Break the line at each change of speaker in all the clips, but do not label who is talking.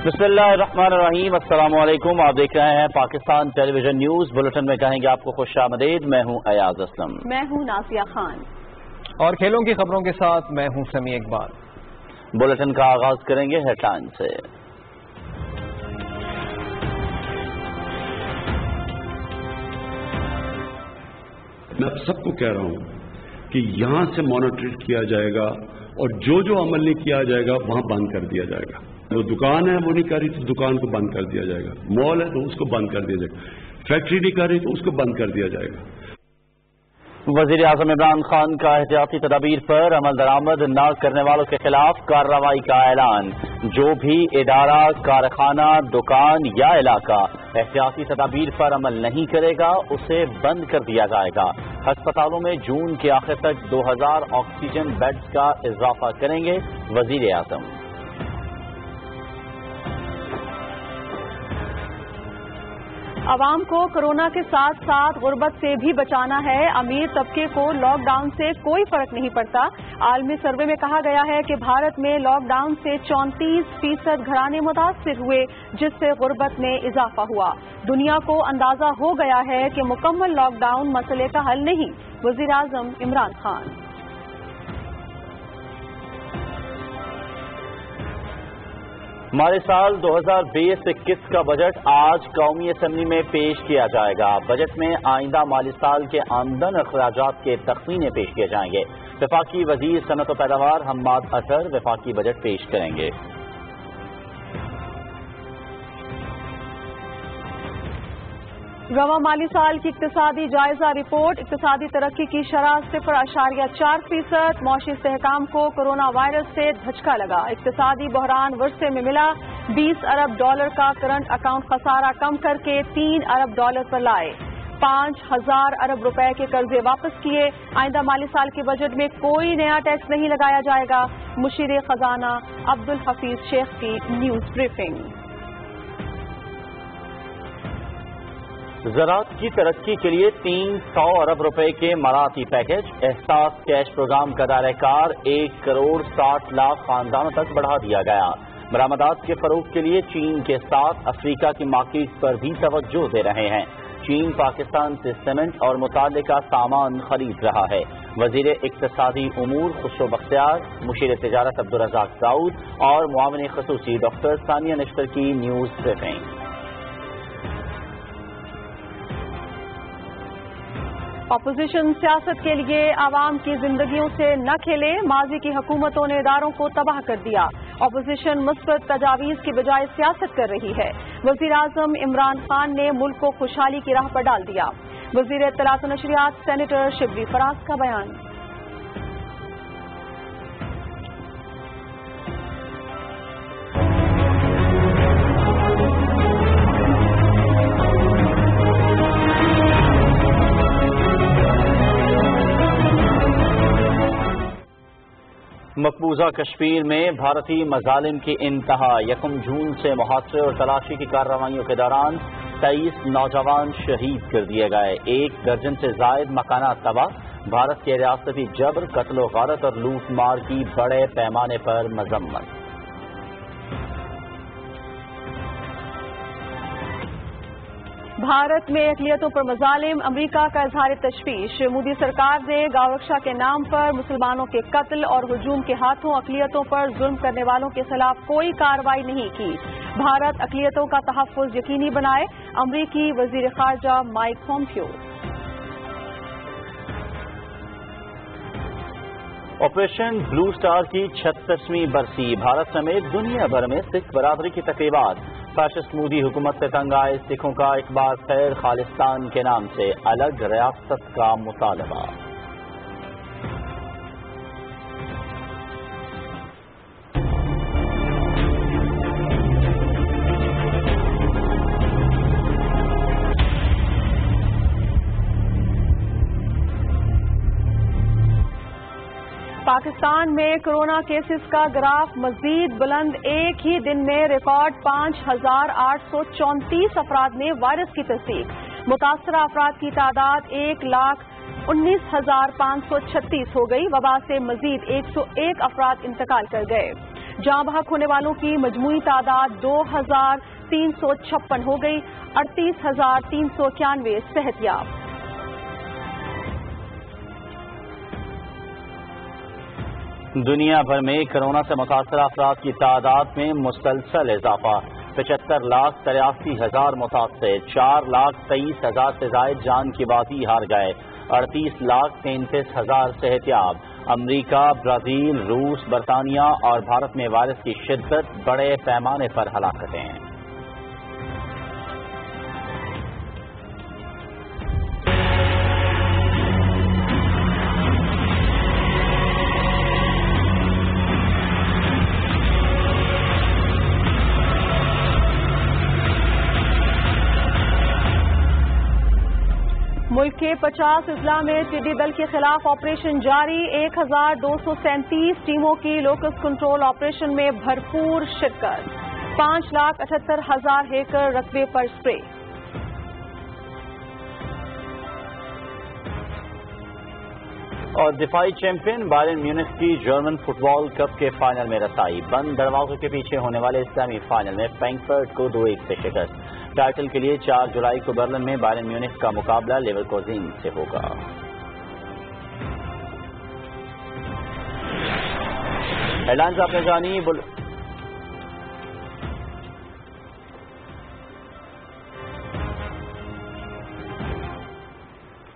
بسم اللہ الرحمن الرحیم، السلام علیکم۔ آپ دیکھ رہے ہیں Pakistan television news bulletin میں کہیں گے آپ کو خوش آمدید۔ میں ہوں ایاز اسلم،
میں ہوں نازیہ خان،
اور کھیلوں کی خبروں کے ساتھ میں ہوں سمیع اقبال۔
بلٹن کا آغاز کریں گے ہیڈ لائن سے۔
میں اب سب کو کہہ رہا ہوں کہ یہاں سے مانیٹر کیا جائے گا اور جو عمل نہیں کیا جائے گا وہاں بند کر دیا جائے گا۔ وہ دکان ہے وہ نہیں کر رہی تو دکان کو بند کر دیا جائے گا، مال ہے تو اس کو بند کر دیا جائے گا، فیکٹری نہیں کر رہی تو اس کو بند کر دیا جائے گا۔
وزیر اعظم عمران خان کا احتیاطی تدابیر پر عمل درآمد نہ کرنے والوں کے خلاف کارروائی کا اعلان۔ جو بھی ادارہ، کارخانہ، دکان یا علاقہ احتیاطی تدابیر پر عمل نہیں کرے گا اسے بند کر دیا جائے گا۔ ہسپتالوں میں جون کے آخر تک 2000 آکسیجن بیڈز کا اضافہ کریں گے وزیر اعظم۔
عوام کو کورونا کے ساتھ ساتھ غربت سے بھی بچانا ہے۔ امیر طبقے کو لاک ڈاؤن سے کوئی فرق نہیں پڑتا۔ عالمی سروے میں کہا گیا ہے کہ بھارت میں لاک ڈاؤن سے 34% گھرانے متاثر ہوئے، جس سے غربت میں اضافہ ہوا۔ دنیا کو اندازہ ہو گیا ہے کہ مکمل لاک ڈاؤن مسئلے کا حل نہیں۔ وزیر اعظم عمران خان۔
مالی سال 2020-21 کا بجٹ آج قومی اسمبلی میں پیش کیا جائے گا۔ بجٹ میں آئندہ مالی سال کے آمدن اخراجات کے تخمینے پیش کیے جائیں گے۔ وفاقی وزیر صنعت و پیداوار حماد اطہر وفاقی بجٹ پیش کریں گے۔
رواں مالی سال کی اقتصادی جائزہ رپورٹ۔ اقتصادی ترقی کی شرح 0.4%۔ معاشی استحکام کو کورونا وائرس سے دھچکا لگا۔ اقتصادی بحران ورثے میں ملا۔ $20 ارب کا کرنٹ اکاؤنٹ خسارہ کم کر کے $3 ارب پر لائے۔ 5000 ارب روپے کے قرضے واپس کیے۔ آئندہ مالی سال کے بجٹ میں کوئی نیا ٹیکس نہیں لگایا جائے گا۔ مشیر خزانہ عبدالحفیظ شیخ کی نیوز بریفنگ۔
زراعت کی ترقی کے لیے 300 ارب روپے کے مراعاتی پیکج۔ احساس کیش پروگرام کا دائرہ کار 1 کروڑ 60 لاکھ خاندانوں تک بڑھا دیا گیا۔ برآمدات کے فروغ کے لیے چین کے ساتھ افریقہ کی مارکیٹ پر بھی توجہ دے رہے ہیں۔ چین پاکستان سے سیمنٹ اور متعلقہ سامان خرید رہا ہے۔ وزیر اقتصادی امور خسرو بختیار، مشیر تجارت عبدالرزاق داؤد اور معاون خصوصی ڈاکٹر ثانیہ نشتر کی نیوز بریفنگ۔
اپوزیشن سیاست کے لیے عوام کی زندگیوں سے نہ کھیلے۔ ماضی کی حکومتوں نے اداروں کو تباہ کر دیا۔ اپوزیشن مثبت تجاویز کی بجائے سیاست کر رہی ہے۔ وزیر اعظم عمران خان نے ملک کو خوشحالی کی راہ پر ڈال دیا۔ وزیر اطلاعات و نشریات سینیٹر شبلی فراز کا بیان۔
مقبوضہ کشمیر میں بھارتی مظالم کی انتہا۔ 1 جون سے محاصرے اور تلاشی کی کارروائیوں کے دوران 23 نوجوان شہید کر دیے گئے۔ 1 درجن سے زائد مکانات تباہ۔ بھارت کے ریاستی جبر، قتل و غارت اور لوٹ مار کی بڑے پیمانے پر مذمت۔
بھارت میں اقلیتوں پر مظالم، امریکہ کا اظہار تشویش۔ مودی سرکار نے گاؤ رکشا کے نام پر مسلمانوں کے قتل اور ہجوم کے ہاتھوں اقلیتوں پر ظلم کرنے والوں کے خلاف کوئی کارروائی نہیں کی۔ بھارت اقلیتوں کا تحفظ یقینی بنائے۔ امریکی وزیر خارجہ مائک پومپیو۔
آپریشن بلو سٹار کی 36ویں برسی۔ بھارت سمیت دنیا بھر میں سکھ برادری کی تقریبات۔ فیشسٹ مودی حکومت سے تنگ آئے سکھوں کا ایک بار پھر خالصتان کے نام سے الگ ریاست کا مطالبہ۔
پاکستان میں کورونا کیسز کا گراف مزید بلند۔ ایک ہی دن میں ریکارڈ 5834 افراد میں وائرس کی تصدیق۔ متاثرہ افراد کی تعداد 1,19,536 ہو گئی۔ وبا سے مزید 101 افراد انتقال کر گئے۔ जहां बहक होने वालों की मजमूई तादाद 2356 हो गई, 38,391 सेहतियाब।
दुनिया भर में कोरोना से मुतासर अफराद की तादाद में मुसलसल इजाफा, 75,83,000 मुतासर, 4,23,000 से जायद जान की बाजी हार गए, 38,33,000 सेहतियाब। अमरीका, ब्राजील, रूस, बरतानिया और भारत में वायरस की शिद्दत, बड़े पैमाने पर हलाकतें।
मुल्क के 50 अजला में टिड्डी दल के खिलाफ ऑपरेशन जारी, 1,237 टीमों की लोकस कंट्रोल ऑपरेशन में भरपूर शिरकत, 5,78,000 एकड़ रकबे पर स्प्रे।
और दिफाई चैंपियन बायरन म्यूनिख की जर्मन फुटबॉल कप के फाइनल में रसाई, बंद दरवाजों के पीछे होने वाले सेमी फाइनल में फ्रैंकफर्ट को 2-1 से शिकस्त। टाइटल के लिए 4 जुलाई को बर्लिन में बायरन म्यूनिख का मुकाबला लेवरकुसेन से होगा। हेडलाइंस आपने जानी।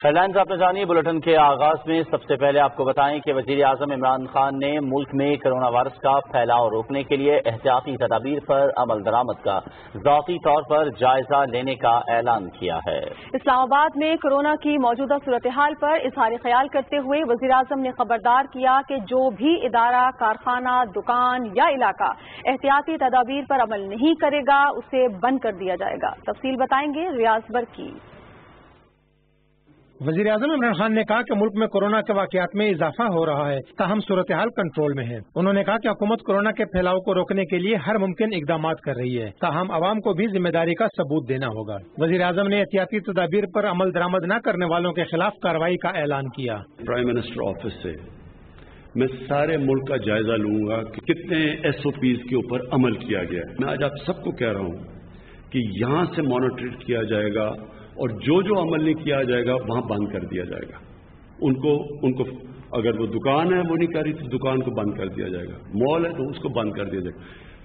हेडलाइंस आपने जानी। बुलेटिन के आगाज में सबसे पहले आपको बताएं कि वजीर आजम इमरान खान ने मुल्क में कोरोना वायरस का फैलाव रोकने के लिए एहतियाती तदाबीर पर अमल दरामद का ज़ाती तौर पर जायजा लेने का ऐलान किया है।
इस्लामाबाद में कोरोना की मौजूदा सूरत हाल पर इजहार ख्याल करते हुए वजीर आजम ने खबरदार किया कि जो भी इदारा, कारखाना, दुकान या इलाका एहतियाती तदाबीर पर अमल नहीं करेगा उसे बंद कर दिया जाएगा। तफसील बताएंगे रियाज बरकी।
वजीर आजम इमरान खान ने कहा कि मुल्क में कोरोना के वाकयात में इजाफा हो रहा है, ताहम सूरत हाल कंट्रोल में है। उन्होंने कहा कि हुकूमत कोरोना के फैलाव को रोकने के लिए हर मुमकिन इकदाम कर रही है, ताहम आवाम को भी जिम्मेदारी का सबूत देना होगा। वजीर आजम ने एहतियाती तदाबीर पर अमल दरामद न करने वालों के खिलाफ कार्रवाई का ऐलान किया।
प्राइम मिनिस्टर ऑफिस से मैं सारे मुल्क का जायजा लूंगा कि कितने SOPs के ऊपर अमल किया गया है। मैं आज आप सबको कह रहा हूं कि यहां से मॉनिटर किया जाएगा और जो जो अमल नहीं किया जाएगा वहां बंद कर दिया जाएगा। उनको अगर वो दुकान है वो नहीं कर रही तो दुकान को बंद कर दिया जाएगा, मॉल है तो उसको बंद कर दिया जाएगा,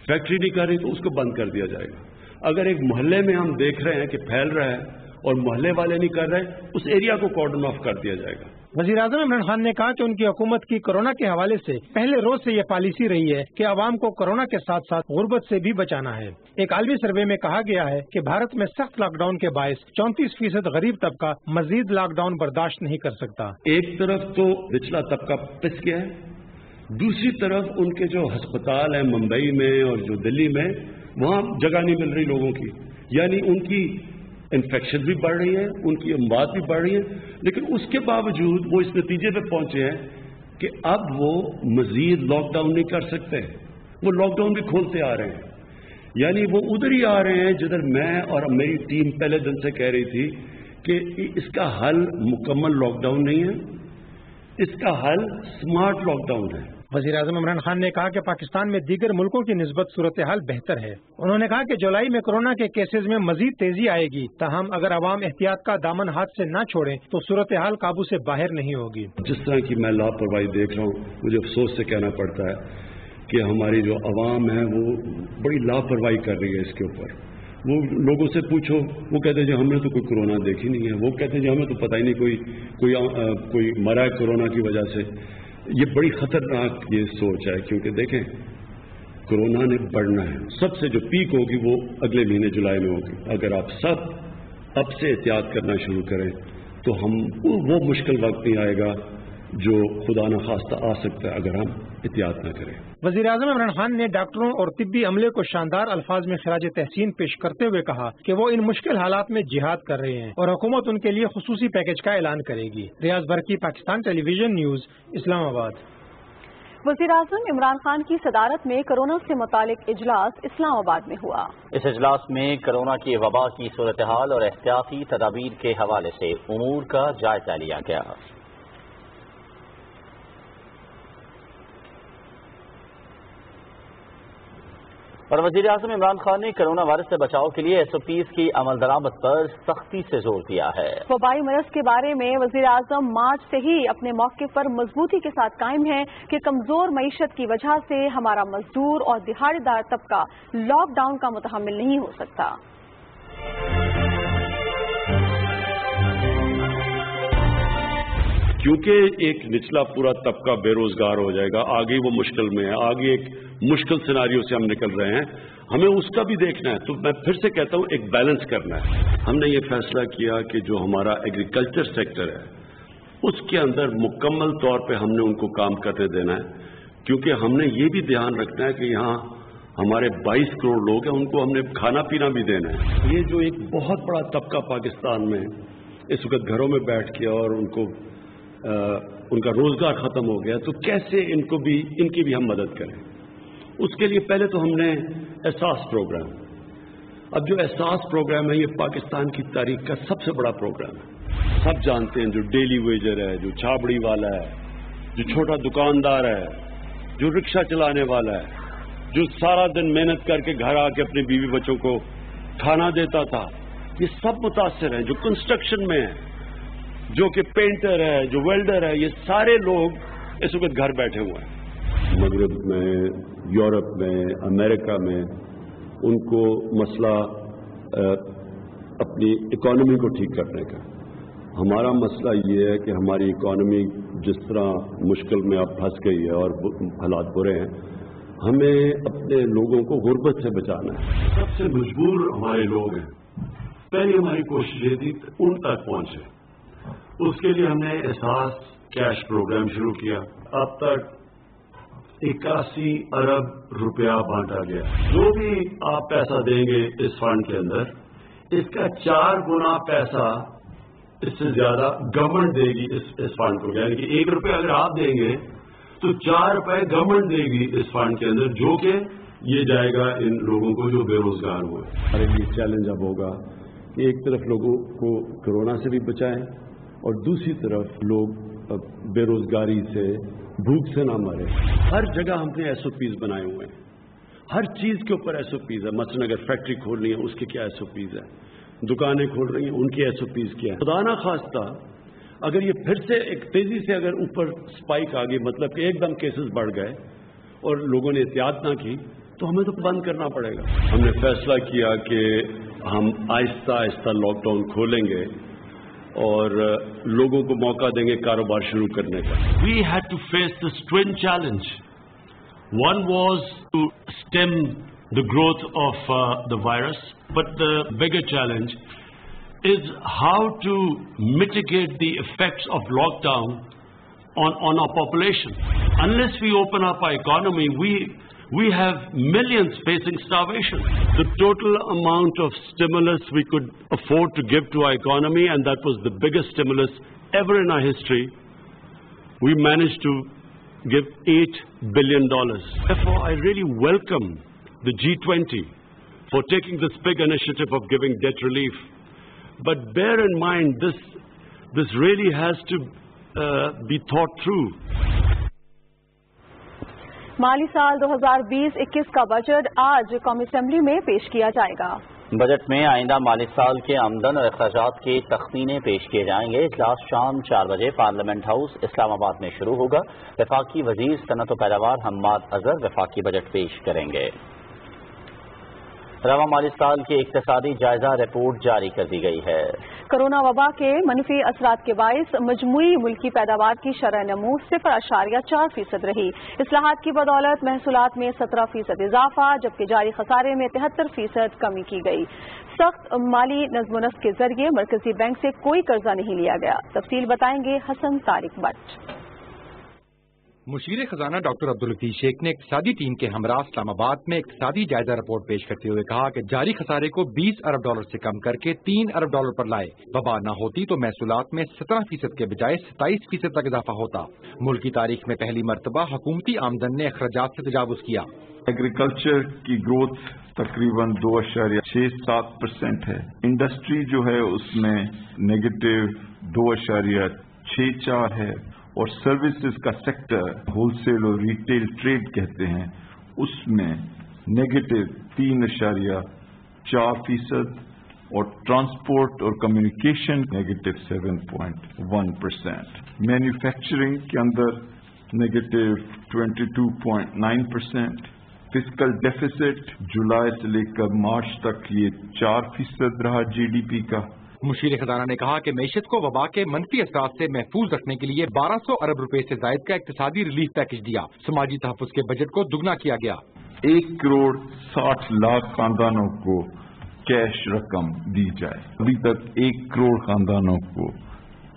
फैक्ट्री नहीं कर रही तो उसको बंद कर दिया जाएगा। अगर एक मोहल्ले में हम देख रहे हैं कि फैल रहा है और मोहल्ले वाले नहीं कर रहे, उस एरिया को कॉर्डन ऑफ कर दिया जाएगा।
वजीर आजम इमरान खान ने कहा कि उनकी हुकूमत की कोरोना के हवाले से पहले रोज से ये पॉलिसी रही है कि आवाम को कोरोना के साथ साथ गुर्बत से भी बचाना है। एक आलमी सर्वे में कहा गया है कि भारत में सख्त लॉकडाउन के बायस 34% गरीब तबका मजीद लॉकडाउन बर्दाश्त नहीं कर सकता।
एक तरफ तो निचला तबका पिस गया है, दूसरी तरफ उनके जो अस्पताल है मुंबई में और जो दिल्ली में, वहां जगह नहीं मिल रही लोगों की, यानी उनकी इन्फेक्शन भी बढ़ रही है, उनकी अमवात भी बढ़ रही है। लेकिन उसके बावजूद वो इस नतीजे पे पहुंचे हैं कि अब वो मजीद लॉकडाउन नहीं कर सकते, वो लॉकडाउन भी खोलते आ रहे हैं। यानी वो उधर ही आ रहे हैं जिधर मैं और मेरी टीम पहले दिन से कह रही थी कि इसका हल मुकम्मल लॉकडाउन नहीं है, इसका हल स्मार्ट लॉकडाउन है।
वजीर आजम इमरान खान ने कहा कि पाकिस्तान में दीगर मुल्कों की निस्बत सूरत हाल बेहतर है। उन्होंने कहा कि जुलाई में कोरोना के केसेज में मजीद तेजी आएगी, ताहम अगर अवाम एहतियात का दामन हाथ से न छोड़े तो सूरत हाल काबू से बाहर नहीं होगी।
जिस तरह की मैं लापरवाही देख रहा हूँ, मुझे अफसोस से कहना पड़ता है कि हमारी जो अवाम है वो बड़ी लापरवाही कर रही है इसके ऊपर। वो लोगों से पूछो, वो कहते हैं जी हमने तो कोई कोरोना देखी नहीं है, वो कहते हैं जी हमें तो पता ही नहीं कोई मरा है कोरोना की वजह से। ये बड़ी खतरनाक ये सोच है, क्योंकि देखें कोरोना ने बढ़ना है, सबसे जो पीक होगी वो अगले महीने जुलाई में होगी। अगर आप सब अब से एहतियात करना शुरू करें तो हम वो मुश्किल वक्त नहीं आएगा जो खुदा न खास्ता आ सकता है अगर हम एहतियात न करें।
वजीर आजम इमरान खान ने डॉक्टरों और तिब्बी अमले को शानदार अल्फाज में खिराज तहसीन पेश करते हुए कहा कि वो इन मुश्किल हालात में जिहाद कर रहे हैं और हुकूमत उनके लिए खुसूसी पैकेज का ऐलान करेगी। रियाज बरकी, पाकिस्तान टेलीविजन न्यूज, इस्लामाबाद।
वज़ीर आज़म इमरान खान की सदारत में कोरोना से मुतालिक इजलास इस्लामाबाद में हुआ।
इस इजलास में कोरोना की वबा की सूरत हाल और एहतियाती तदाबीर के हवाले से उमूर का जायजा लिया गया। اور وزیر اعظم عمران خان نے کرونا وائرس سے بچاؤ کے لیے SOPs کی عمل درآمد پر سختی سے زور دیا ہے۔
وبائی مرض کے بارے میں وزیر اعظم مارچ سے ہی اپنے موقف پر مضبوطی کے ساتھ قائم ہیں کہ کمزور معیشت کی وجہ سے ہمارا مزدور اور دہاڑی دار طبقہ لاک ڈاؤن کا متحمل نہیں ہو سکتا۔
کیونکہ ایک نچلا پورا طبقہ بے روزگار ہو جائے گا، آگے وہ مشکل میں ہے، آگے ایک مشکل سیناریو سے ہم نکل رہے ہیں، ہمیں اس کا بھی دیکھنا ہے۔ تو میں پھر سے کہتا ہوں ایک بیلنس کرنا ہے۔ ہم نے یہ فیصلہ کیا کہ جو ہمارا ایگریکلچر سیکٹر ہے اس کے اندر مکمل طور پہ ہم نے ان کو کام کرنے دینا ہے، کیونکہ ہم نے یہ بھی دھیان رکھنا ہے کہ یہاں ہمارے 22 کروڑ لوگ ہیں، ان کو ہم نے کھانا پینا بھی دینا ہے۔ یہ جو ایک بہت بڑا طبقہ پاکستان میں اس وقت گھروں میں بیٹھ کے اور ان کا روزگار ختم ہو گیا، تو کیسے ان کی بھی ہم مدد کریں؟ اس کے لیے پہلے تو ہم نے احساس پروگرام، اب جو احساس پروگرام ہے یہ پاکستان کی تاریخ کا سب سے بڑا پروگرام ہے۔ سب جانتے ہیں جو ڈیلی ویجر ہے، جو چھابڑی والا ہے، جو چھوٹا دکاندار ہے، جو رکشہ چلانے والا ہے، جو سارا دن محنت کر کے گھر آ کے اپنے بیوی بچوں کو کھانا دیتا تھا، یہ سب متاثر ہیں۔ جو کنسٹرکشن میں ہے، جو کہ پینٹر ہے، جو ویلڈر ہے، یہ سارے لوگ اس وقت گھر بیٹھے ہوئے ہیں۔ مغرب میں، یورپ میں، امریکہ میں ان کو مسئلہ اپنی اکانومی کو ٹھیک کرنے کا، ہمارا مسئلہ یہ ہے کہ ہماری اکانومی جس طرح مشکل میں اب پھنس گئی ہے اور حالات برے ہیں، ہمیں اپنے لوگوں کو غربت سے بچانا ہے۔ سب سے مجبور ہمارے لوگ ہیں، پہلی ہماری کوشش یہ تھی ان تک پہنچے، اس کے لیے ہم نے احساس کیش پروگرام شروع کیا۔ اب تک 81 ارب روپیہ بانٹا گیا۔ جو بھی آپ پیسہ دیں گے اس فنڈ کے اندر، اس کا 4 گنا پیسہ اس سے زیادہ گورنمنٹ دے گی اس فنڈ کو، یعنی کہ 1 روپیہ اگر آپ دیں گے تو 4 روپے گورنمنٹ دے گی اس فنڈ کے اندر، جو کہ یہ جائے گا ان لوگوں کو جو بے روزگار ہوئے۔ ہمارے لیے چیلنج اب ہوگا کہ ایک طرف لوگوں کو کورونا سے بھی بچائیں اور دوسری طرف لوگ بے روزگاری سے، بھوک سے نہ مرے۔ ہر جگہ ہم نے SOPs بنائے ہوئے ہیں، ہر چیز کے اوپر SOPs ہے۔ مثلا اگر فیکٹری کھولنی ہے اس کے کیا SOPs ہے، دکانیں کھول رہی ہیں ان کی SOPs کیا ہے۔ خدا نہ خواستہ اگر یہ پھر سے ایک تیزی سے اگر اوپر سپائک آ گئی، مطلب کہ ایک دم کیسز بڑھ گئے اور لوگوں نے احتیاط نہ کی، تو ہمیں تو بند کرنا پڑے گا۔ ہم نے فیصلہ کیا کہ ہم آہستہ آہستہ لاک ڈاؤن کھولیں گے اور لوگوں کو موقع دیں گے کاروبار شروع کرنے کا۔
We had to face this twin challenge. One was to stem the growth of the virus, but the bigger challenge is how to mitigate the effects of lockdown on our population. Unless we open up our economy, we have millions facing starvation. The total amount of stimulus we could afford to give to our economy, and that was the biggest stimulus ever in our history, we managed to give $8 billion. Therefore, I really welcome the G20 for taking this big initiative of giving debt relief. But bear in mind, this really has to be thought through.
مالی سال 2020-21 کا budget آج قومی assembly میں پیش کیا جائے گا۔
Budget میں آئندہ مالی سال کے آمدن اور اخراجات کے تخمینے پیش کیے جائیں گے۔ اجلاس شام 4 بجے پارلیمنٹ ہاؤس اسلام آباد میں شروع ہوگا۔ وفاقی وزیر صنعت و پیداوار حماد اظہر وفاقی بجٹ پیش کریں گے۔ رواں مالی سال کی اقتصادی جائزہ رپورٹ جاری کر دی گئی ہے۔
کرونا وبا کے منفی اثرات کے باعث مجموعی ملکی پیداوار کی شرح نمو 0.4% رہی۔ اصلاحات کی بدولت محصولات میں 17% اضافہ، جبکہ جاری خسارے میں 73% کمی کی گئی۔ سخت مالی نظم و نسق کے ذریعے مرکزی بینک سے کوئی قرضہ نہیں لیا گیا۔ تفصیل بتائیں گے حسن طارق بٹ۔
مشیر خزانہ ڈاکٹر عبداللطیف شیخ نے اقتصادی ٹیم کے ہمراہ اسلام آباد میں اقتصادی جائزہ رپورٹ پیش کرتے ہوئے کہا کہ جاری خسارے کو $20 ارب سے کم کر کے $3 ارب پر لائے۔ وبا نہ ہوتی تو محصولات میں 17% کے بجائے 27% تک اضافہ ہوتا۔ ملک کی تاریخ میں پہلی مرتبہ حکومتی آمدن نے اخراجات سے تجاوز کیا۔
ایگریکلچر کی گروتھ تقریباً 2.67% ہے۔ انڈسٹری جو ہے اس میں نیگیٹو 2.64 ہے، اور سروسز کا سیکٹر ہول سیل اور ریٹیل ٹریڈ کہتے ہیں، اس میں -3.4% اور ٹرانسپورٹ اور کمیونیکیشن -7.1%. مینوفیکچرنگ کے اندر -22.9%. فسکل ڈیفیسٹ جولائی سے لے کر مارچ تک یہ 4% رہا GDP کا.
مشیر خزانہ نے کہا کہ معیشت کو وبا کے منفی اثرات سے محفوظ رکھنے کے لیے 1200 ارب روپے سے زائد کا اقتصادی ریلیف پیکج دیا. سماجی تحفظ کے بجٹ کو دگنا کیا گیا.
1,60,00,000 خاندانوں کو کیش رقم دی جائے. ابھی تک 1 کروڑ خاندانوں کو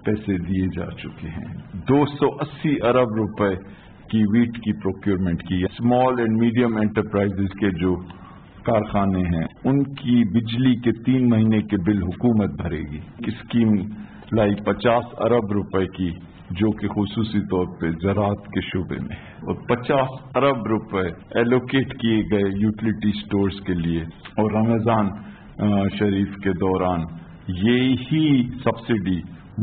پیسے دیے جا چکے ہیں. 280 ارب روپے کی ویٹ کی پروکیورمنٹ کی. اسمال اینڈ میڈیم انٹرپرائزز کے جو کارخانے ہیں ان کی بجلی کے 3 مہینے کے بل حکومت بھرے گی. اسکیم لائی 50 ارب روپے کی جو کہ خصوصی طور پہ زراعت کے شعبے میں ہے اور 50 ارب روپے ایلوکیٹ کیے گئے یوٹیلیٹی سٹورز کے لیے. اور رمضان شریف کے دوران یہی سبسڈی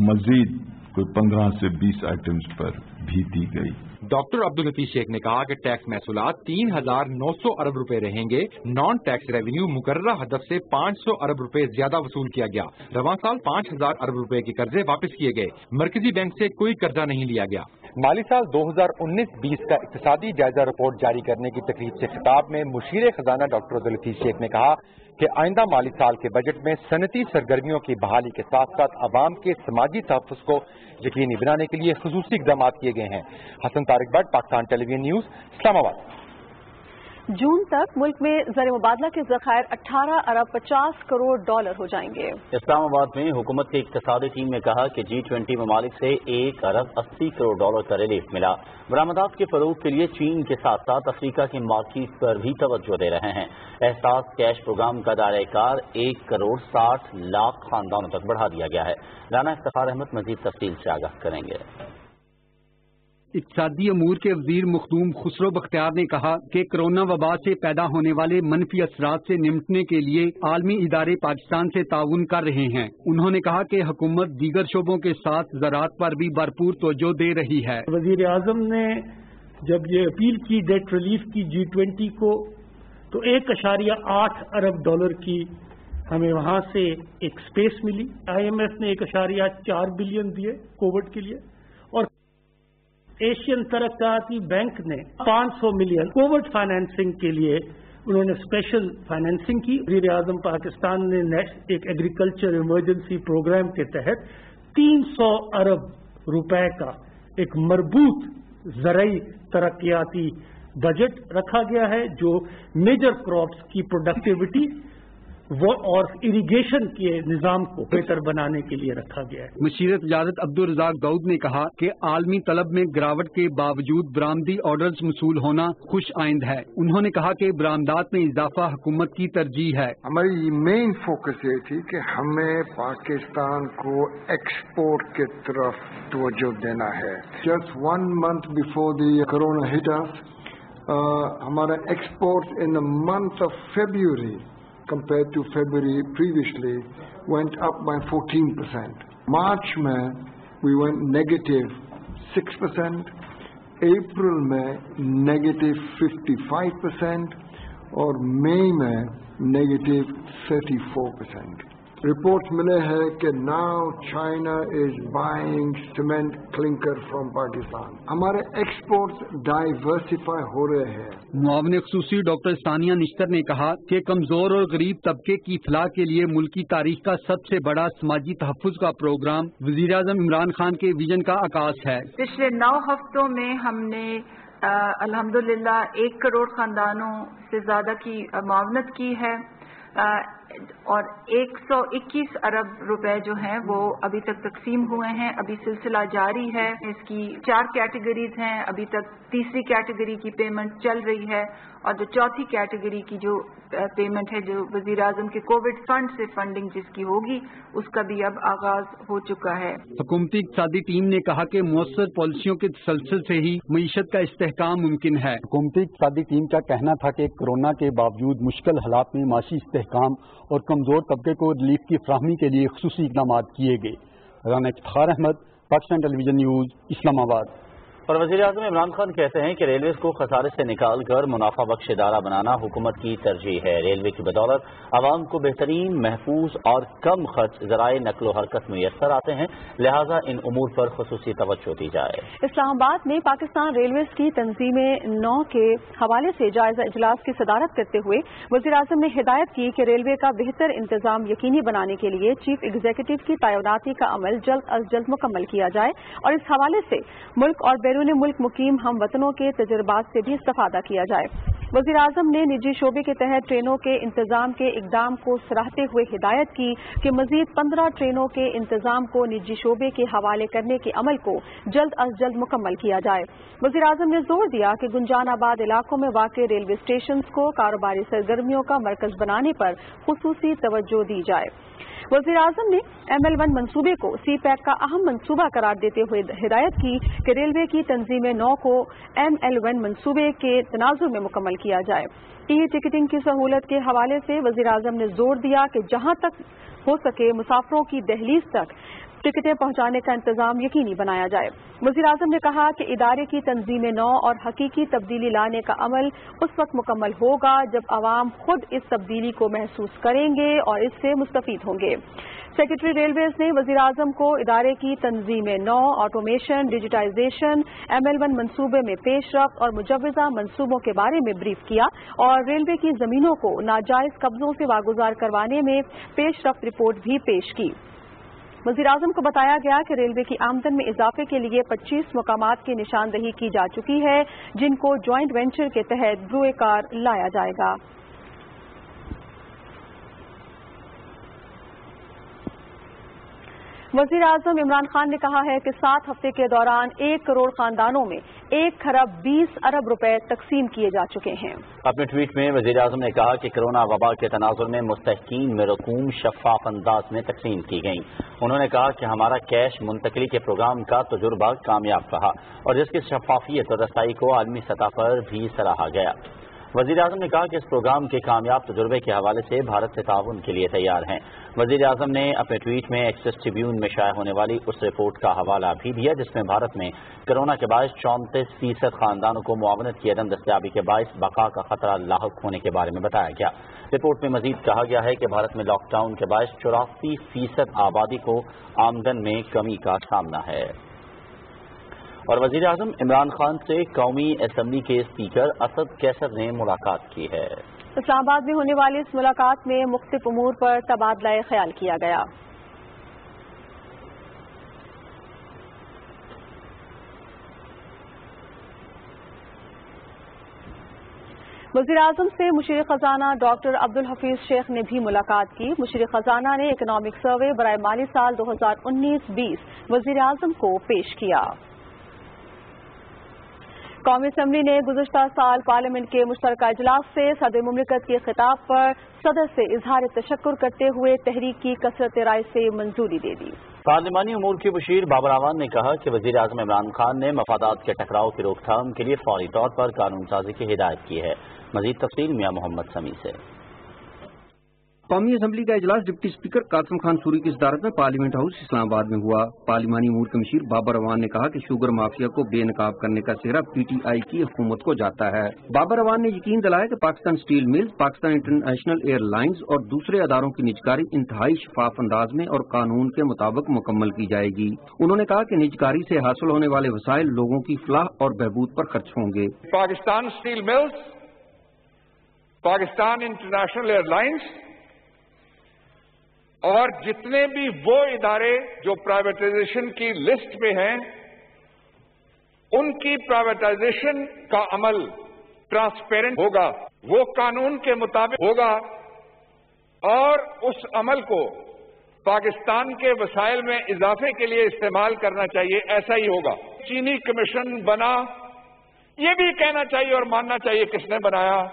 مزید کوئی 15 سے 20 آئٹمز پر بھی دی گئی.
ڈاکٹر عبداللطیف شیخ نے کہا کہ ٹیکس محصولات 3,900 ارب روپے رہیں گے. نان ٹیکس ریونیو مقررہ ہدف سے 500 ارب روپے زیادہ وصول کیا گیا. رواں سال 5,000 ارب روپے کے قرضے واپس کیے گئے. مرکزی بینک سے کوئی قرضہ نہیں لیا گیا. مالی سال 2019-20 کا اقتصادی جائزہ رپورٹ جاری کرنے کی تقریب سے خطاب میں مشیر خزانہ ڈاکٹر عبداللطیف شیخ نے کہا کہ آئندہ مالی سال کے بجٹ میں صنعتی سرگرمیوں کی بحالی کے ساتھ ساتھ عوام کے سماجی تحفظ کو یقینی بنانے کے لیے خصوصی اقدامات کیے گئے ہیں. Hassan Tariq Butt, Pakistan television news, Islamabad.
جون تک ملک میں زر مبادلہ کے ذخائر 18 ارب 50 کروڑ ڈالر ہو جائیں گے.
اسلام آباد میں حکومت کی اقتصادی ٹیم نے کہا کہ G20 ممالک سے 1 ارب 80 کروڑ ڈالر کا ریلیف ملا. برآمدات کے فروغ کے لیے چین کے ساتھ ساتھ افریقہ کی مارکیٹ پر بھی توجہ دے رہے ہیں. احساس کیش پروگرام کا دائرہ کار 1 کروڑ 60 لاکھ خاندانوں تک بڑھا دیا گیا ہے. رانا افتخار احمد مزید تفصیل سے آگاہ کریں گے.
اقتصادی امور کے وزیر مخدوم خسرو بختیار نے کہا کہ کرونا وبا سے پیدا ہونے والے منفی اثرات سے نمٹنے کے لیے عالمی ادارے پاکستان سے تعاون کر رہے ہیں. انہوں نے کہا کہ حکومت دیگر شعبوں کے ساتھ زراعت پر بھی بھرپور توجہ دے رہی ہے.
وزیر اعظم نے جب یہ اپیل کی ڈیٹ ریلیف کی G20 کو تو 1.8 ارب ڈالر کی ہمیں وہاں سے ایک سپیس ملی. IMF نے 1.4 بلین دیے کووڈ کے لیے اور ایشین ترقیاتی بینک نے 500 ملین کووڈ فائنینسنگ کے لیے انہوں نے اسپیشل فائنینسنگ کی. وزیر اعظم پاکستان نے ایک ایگریکلچر ایمرجنسی پروگرام کے تحت 300 ارب روپے کا ایک مربوط زرعی ترقیاتی بجٹ رکھا گیا ہے جو میجر کراپس کی پروڈکٹیوٹی اور اریگیشن کے نظام کو بہتر بنانے کے لیے رکھا گیا ہے.
مشیر تجارت عبدالرزاق داؤد نے کہا کہ عالمی طلب میں گراوٹ کے باوجود برآمدی آرڈرز موصول ہونا خوش آئند ہے. انہوں نے کہا کہ برآمدات میں اضافہ حکومت کی ترجیح ہے.
ہماری مین فوکس یہ تھی کہ ہمیں پاکستان کو ایکسپورٹ کی طرف توجہ دینا ہے. Just 1 month before the corona hit us, ہمارا export in the month of February compared to February previously went up by 14%. March mein we went -6%, April mein -55% اور May mein -34%. رپورٹ ملے ہیں کہ now China is buying cement clinker from Pakistan. ہمارے exports diversify ہو رہے ہیں.
معاون خصوصی doctor ثانیہ نشتر نے کہا کہ کمزور اور غریب طبقے کی فلاح کے لیے ملکی تاریخ کا سب سے بڑا سماجی تحفظ کا پروگرام وزیر اعظم عمران خان کے ویژن کا عکاس ہے.
پچھلے 9 ہفتوں میں ہم نے الحمدللہ 1 کروڑ خاندانوں سے زیادہ کی معاونت کی ہے اور 121 ارب روپے جو ہیں وہ ابھی تک تقسیم ہوئے ہیں. ابھی سلسلہ جاری ہے. اس کی 4 کیٹیگریز ہیں. ابھی تک تیسری کیٹیگری کی پیمنٹ چل رہی ہے اور جو چوتھی کیٹیگری کی جو پیمنٹ ہے جو وزیر اعظم کے کووڈ فنڈ سے فنڈنگ جس کی ہوگی اس کا بھی اب آغاز ہو چکا ہے.
حکومتی اقتصادی ٹیم نے کہا کہ مؤثر پالیسیوں کے تسلسل سے ہی معیشت کا استحکام ممکن ہے.
حکومتی اقتصادی ٹیم کا کہنا تھا کہ کورونا کے باوجود مشکل حالات میں معاشی استحکام اور کمزور طبقے کو ریلیف کی فراہمی کے لیے خصوصی اقدامات کیے گئے. Rana Iftikhar Ahmad, Pakistan television news, اسلام آباد.
اور وزیر اعظم عمران خان کہتے ہیں کہ ریلویز کو خسارے سے نکال کر منافع بخش ادارہ بنانا حکومت کی ترجیح ہے۔ ریلوے کی بدولت عوام کو بہترین، محفوظ اور کم خرچ ذرائع نقل و حرکت میسر آتے ہیں، لہٰذا ان امور پر خصوصی توجہ دی جائے۔
اسلام آباد میں پاکستان ریلویز کی تنظیم 9 کے حوالے سے جائزہ اجلاس کی صدارت کرتے ہوئے وزیر اعظم نے ہدایت کی کہ ریلوے کا بہتر انتظام یقینی بنانے کے لیے چیف ایگزیکٹو کی تعیناتی کا عمل جلد از جلد مکمل کیا جائے اور اس حوالے سے ملک اور بیرون ملک مقیم ہم وطنوں کے تجربات سے بھی استفادہ کیا جائے۔ وزیر اعظم نے نجی شعبے کے تحت ٹرینوں کے انتظام کے اقدام کو سراہتے ہوئے ہدایت کی کہ مزید 15 ٹرینوں کے انتظام کو نجی شعبے کے حوالے کرنے کے عمل کو جلد از جلد مکمل کیا جائے۔ وزیر اعظم نے زور دیا کہ گنجان آباد علاقوں میں واقع ریلوے اسٹیشنز کو کاروباری سرگرمیوں کا مرکز بنانے پر خصوصی توجہ دی جائے۔ وزیر اعظم نے ML1 منصوبے کو سی پیک کا اہم منصوبہ قرار دیتے ہوئے ہدایت کی کہ ریلوے کی تنظیم 9 کو ML1 منصوبے کے تناظر میں مکمل کیا جائے۔ ای ٹکٹنگ کی سہولت کے حوالے سے وزیر اعظم نے زور دیا کہ جہاں تک ہو سکے مسافروں کی دہلیز تک ٹکٹیں پہنچانے کا انتظام یقینی بنایا جائے۔ وزیر اعظم نے کہا کہ ادارے کی تنظیم 9 اور حقیقی تبدیلی لانے کا عمل اس وقت مکمل ہوگا جب عوام خود اس تبدیلی کو محسوس کریں گے اور اس سے مستفید ہوں گے۔ سیکرٹری ریلویز نے وزیر اعظم کو ادارے کی تنظیم 9، آٹومیشن، ڈیجیٹائزیشن، ML1 منصوبے میں پیش رفت اور مجوزہ منصوبوں کے بارے میں بریف کیا اور ریلوے کی زمینوں کو ناجائز قبضوں سے واگزار کروانے میں پیش رفت رپورٹ بھی پیش کی۔ وزیر اعظم کو بتایا گیا کہ ریلوے کی آمدن میں اضافے کے لیے 25 مقامات کی نشاندہی کی جا چکی ہے جن کو جوائنٹ وینچر کے تحت بروئے کار لایا جائے گا۔ وزیر اعظم عمران خان نے کہا ہے کہ 7 ہفتے کے دوران 1 کروڑ خاندانوں میں 1 کھرب 20 ارب روپے تقسیم کیے جا چکے ہیں۔
اپنے ٹویٹ میں وزیر اعظم نے کہا کہ کرونا وبا کے تناظر میں مستحقین میں رقوم شفاف انداز میں تقسیم کی گئیں۔ انہوں نے کہا کہ ہمارا کیش منتقلی کے پروگرام کا تجربہ کامیاب رہا اور جس کی شفافیت اور رسائی کو عالمی سطح پر بھی سراہا گیا۔ وزیر اعظم نے کہا کہ اس پروگرام کے کامیاب تجربے کے حوالے سے بھارت سے تعاون کے لیے تیار ہیں۔ وزیر اعظم نے اپنے ٹویٹ میں ایکسیس ٹریبیون میں شائع ہونے والی اس رپورٹ کا حوالہ بھی دیا جس میں بھارت میں کرونا کے باعث 34% خاندانوں کو معاونت کی عدم دستیابی کے باعث بقا کا خطرہ لاحق ہونے کے بارے میں بتایا گیا۔ رپورٹ میں مزید کہا گیا ہے کہ بھارت میں لاک ڈاؤن کے باعث 84% آبادی کو آمدن میں کمی کا سامنا ہے۔ اور وزیر اعظم عمران خان سے قومی اسمبلی کے اسپیکر اسد کیسر نے ملاقات کی ہے۔
اسلام آباد میں ہونے والی اس ملاقات میں مختلف امور پر تبادلہ خیال کیا گیا۔ وزیر اعظم سے مشیر خزانہ ڈاکٹر عبدالحفیظ شیخ نے بھی ملاقات کی۔ مشیر خزانہ نے اکنامک سروے برائے مالی سال 2019-20 وزیر اعظم کو پیش کیا۔ قومی اسمبلی نے گزشتہ سال پارلیمنٹ کے مشترکہ اجلاس سے صدر مملکت کے خطاب پر صدر سے اظہار تشکر کرتے ہوئے تحریک کی کثرت رائے سے منظوری دے دی۔
پارلیمانی امور کے مشیر بابر اعوان نے کہا کہ وزیر اعظم عمران خان نے مفادات کے ٹکراؤ کی روک تھام کے لیے فوری طور پر قانون سازی کی ہدایت کی ہے۔ مزید تفصیل میاں محمد سمیع سے۔
قومی اسمبلی کا اجلاس deputy speaker Qasim Khan sorry کی صدارت میں پارلیمنٹ ہاؤس اسلام آباد میں ہوا۔ پارلیمانی امور کے مشیر بابر اعوان نے کہا کہ شوگر مافیا کو بے نقاب کرنے کا سہرا PTI کی حکومت کو جاتا ہے۔ بابر اعوان نے یقین دلایا کہ Pakistan steel mills, Pakistan international airlines اور دوسرے اداروں کی نجکاری انتہائی شفاف انداز میں اور قانون کے مطابق مکمل کی جائے گی۔ انہوں نے کہا کہ نجکاری سے حاصل ہونے والے وسائل لوگوں کی فلاح اور بہبود پر خرچ ہوں گے۔
Pakistan steel mills, Pakistan international airlines اور جتنے بھی وہ ادارے جو پرائیویٹائزیشن کی لسٹ پہ ہیں ان کی پرائیویٹائزیشن کا عمل ٹرانسپیرنٹ ہوگا، وہ قانون کے مطابق ہوگا اور اس عمل کو پاکستان کے وسائل میں اضافے کے لیے استعمال کرنا چاہیے، ایسا ہی ہوگا۔ چینی کمیشن بنا، یہ بھی کہنا چاہیے اور ماننا چاہیے کس نے بنایا،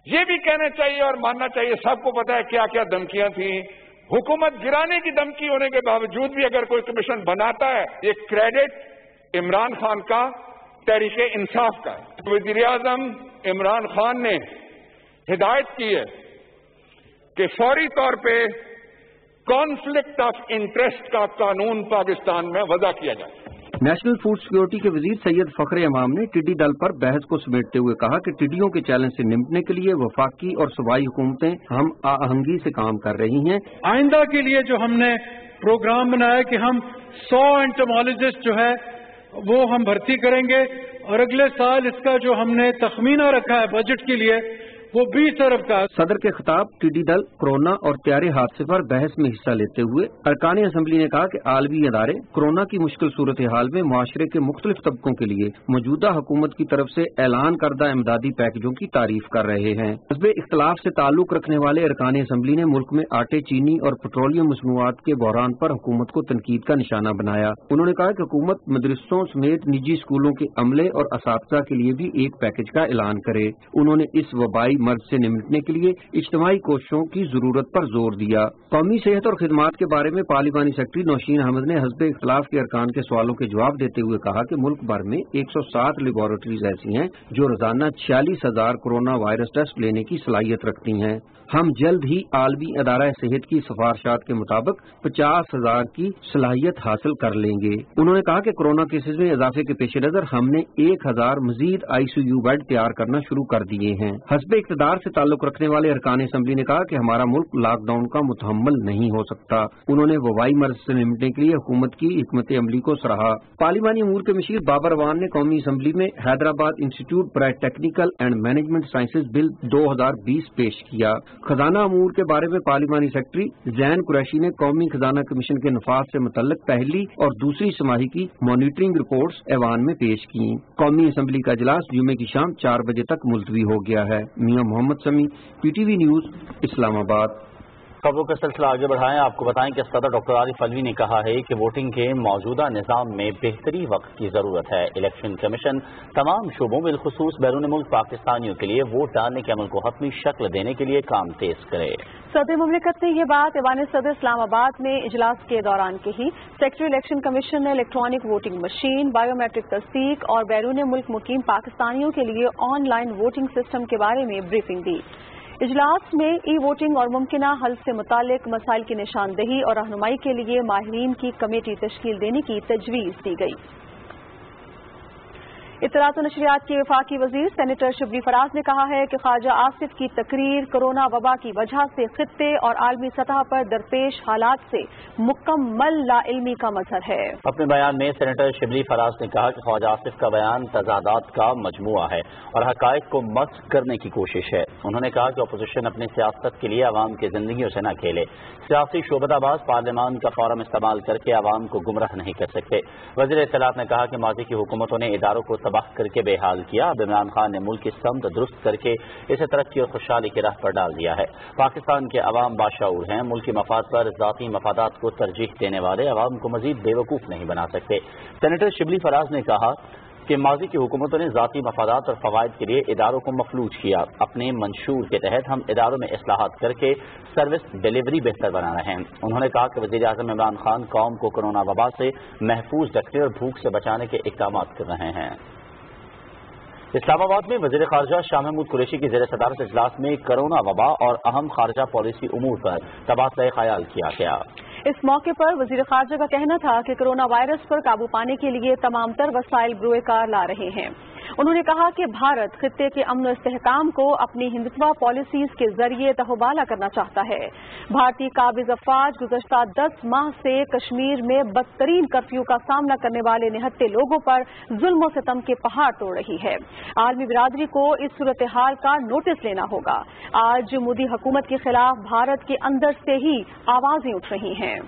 یہ بھی کہنا چاہیے اور ماننا چاہیے سب کو پتا ہے کیا کیا دھمکیاں تھیں۔ حکومت گرانے کی دھمکی ہونے کے باوجود بھی اگر کوئی کمیشن بناتا ہے، یہ کریڈٹ عمران خان کا، تحریک انصاف کا ہے۔ وزیر اعظم عمران خان نے ہدایت کی ہے کہ فوری طور پہ کانفلکٹ آف انٹرسٹ کا قانون پاکستان میں وضع کیا جائے۔
नेशनल फूड सिक्योरिटी के वजीर सैयद फखर इमाम ने टिड्डी दल पर बहस को समेटते हुए कहा कि टिड्डियों के चैलेंज से निपटने के लिए वफाकी और सूबाई हुकूमतें हम आहंगी से काम कर रही हैं।
आइंदा के लिए जो हमने प्रोग्राम बनाया कि हम 100 एंटोमोलॉजिस्ट जो है वो हम भर्ती करेंगे और अगले साल इसका जो हमने तखमीना रखा है बजट के लिए वो 20 अरब का।
सदर के खिताब टिड्डी दल, कोरोना और त्यारे हादसे पर बहस में हिस्सा लेते हुए अरकान असम्बली ने कहा कि आलमी अदारे कोरोना की मुश्किल सूरत हाल में मुआशरे के मुख्तलिफ तबकों के लिए मौजूदा हुकूमत की तरफ से ऐलान करदा इमदादी पैकेजों की तारीफ कर रहे हैं। हस्बे इख्तलाफ से ताल्लुक रखने वाले अरकान असम्बली ने मुल्क में आटे, चीनी और पेट्रोलियम मसनूआत के बहरान पर हुकूमत को तनकीद का निशाना बनाया। उन्होंने कहा कि हुकूमत मदरसों समेत निजी स्कूलों के अमले और असातिज़ा के लिए भी एक पैकेज का ऐलान करे। उन्होंने इस वबाई मर्ज से निपटने के लिए इज्तिमाई कोशिशों की जरूरत पर जोर दिया। कौमी सेहत और खिदमात के बारे में पार्लिमानी सेक्रेटरी नौशीन अहमद ने हस्बे इख्तलाफ के अरकान के सवालों के जवाब देते हुए कहा कि मुल्क भर में 107 लेबोरेटरीज ऐसी हैं जो रोजाना 46,000 कोरोना वायरस टेस्ट लेने की सलाहियत रखती हैं। हम जल्द ही आलमी अदारा सेहत की सिफारिशात के मुताबिक 50,000 की सलाहियत हासिल कर लेंगे। उन्होंने कहा कि कोरोना केसेज में इजाफे के पेश नजर हमने 1,000 मजीद ICU बेड तैयार करना शुरू कर दिए हैं। हस्बे इक़्तिदार से ताल्लुक रखने वाले अरकान असम्बली ने कहा कि हमारा मुल्क लॉकडाउन का मुतहम्मल नहीं हो सकता। उन्होंने वबाई मर्ज से निपटने के लिए हुकूमत की हिकमत अमली को सराहा। पार्लिमानी अमूर के मशीर बाबर अवान ने कौमी असम्बली में Hyderabad institute for technical and management sciences bill 2020 पेश किया। खजाना अमूर के बारे में पार्लिमानी सेक्रेटरी जैन कुरैशी ने कौमी खजाना कमीशन के नफाज से मुतल्लिक पहली और दूसरी छमाही की मॉनिटरिंग रिपोर्ट्स ऐवान में पेश की। कौमी असम्बली का इजलास जुमे की शाम 4 बजे तक मुलतवी हो गया है। मियां मोहम्मद समी, PTV न्यूज, इस्लामाबाद।
खबरों का सिलसिला आगे बढ़ाएं। आपको बताएं कि सदर डॉक्टर आरिफ अलवी ने कहा है कि वोटिंग के मौजूदा निज़ाम में बेहतरी वक्त की जरूरत है। इलेक्शन कमीशन तमाम शोबों बिलखुसूस बैरून मुल्क पाकिस्तानियों के लिए वोट डालने के अमल को हतमी शक्ल देने के लिए काम तेज करे।
सदर मुमलिकत ने यह बात ऐवान सदर इस्लामाबाद में इजलास के दौरान कही। सेक्रेटरी इलेक्शन कमीशन ने इलेक्ट्रॉनिक वोटिंग मशीन, बायोमेट्रिक तस्दीक और बैरून मुल्क मुकीम पाकिस्तानियों के लिए ऑनलाइन वोटिंग सिस्टम के बारे में ब्रीफिंग दी। इजलास में ई वोटिंग और मुमकिना हल से मुतालिक मसाइल की निशानदही और रहनुमाई के लिए माहिरीन की कमेटी तश्कील देने की तजवीज़ दी गई। इत्तलात और नशरियात के वफाकी वजीर सेनेटर शबली फराज ने कहा है कि ख्वाजा आसिफ की तकरीर कोरोना वबा की वजह से खित्ते और आलमी सतह पर दरपेश हालात से मुकम्मल लाइल्मी का मजहर है।
अपने बयान में सेनेटर शबली फराज ने कहा कि ख्वाजा आसिफ का बयान तजादात का मजमुआ है और हकायक को मस्क करने की कोशिश है। उन्होंने कहा कि अपोजिशन अपनी सियासत के लिए आवाम की जिंदगियों से न खेले। सियासी शोबताबाज पार्लियामान का फॉरम इस्तेमाल करके आवाम को गुमराह नहीं कर सकते। वज़ीर इत्तलात ने कहा कि माजी की हुकूमतों ने इदारों को तबाह करके बेहाल किया। अब इमरान खान ने मुल्क की समत दुरुस्त करके इसे तरक्की और खुशहाली की राह पर डाल दिया है। पाकिस्तान के अवाम बाशऊर हैं। मुल्की मफाद पर ज़ाती मफादात को तरजीह देने वाले अवाम को मजीद बेवकूफ़ नहीं बना सकते। सेनेटर शिबली फराज ने कहा कि माजी की हुकूमतों ने ज़ाती मफादात और फ़वाइद के लिए इदारों को मफलूज किया। अपने मंशूर के तहत हम इदारों में इस्लाहात करके सर्विस डिलीवरी बेहतर बना रहे हैं। उन्होंने कहा कि वज़ीर आज़म इमरान खान कौम को कोरोना वबा से महफूज रखने और भूख से बचाने के इक़दाम कर रहे हैं। इस्लामाबाद में वज़ीर ख़ारजा शाह महमूद कुरैशी की ज़ेर सदारत इजलास में कोरोना वबा और अहम ख़ारजा पॉलिसी उमूर पर तबादला ख़याल किया गया।
इस मौके पर वज़ीर ख़ारजा का कहना था कि कोरोना वायरस पर काबू पाने के लिए तमाम तर वसाइल बरोए कार ला रहे हैं। उन्होंने कहा कि भारत खित्ते के अमन इस्तेहकाम को अपनी हिंदुत्वा पॉलिसीज के जरिए तहबाला करना चाहता है। भारतीय काबिज अफवाज गुज़श्ता 10 माह से कश्मीर में बदतरीन कर्फ्यू का सामना करने वाले निहत्ते लोगों पर जुल्म सितम के पहाड़ तोड़ रही है। आलमी बिरादरी को इस सूरत हाल का नोटिस लेना होगा। आज मोदी हुकूमत के खिलाफ भारत के अंदर से ही आवाजें उठ रही हैं।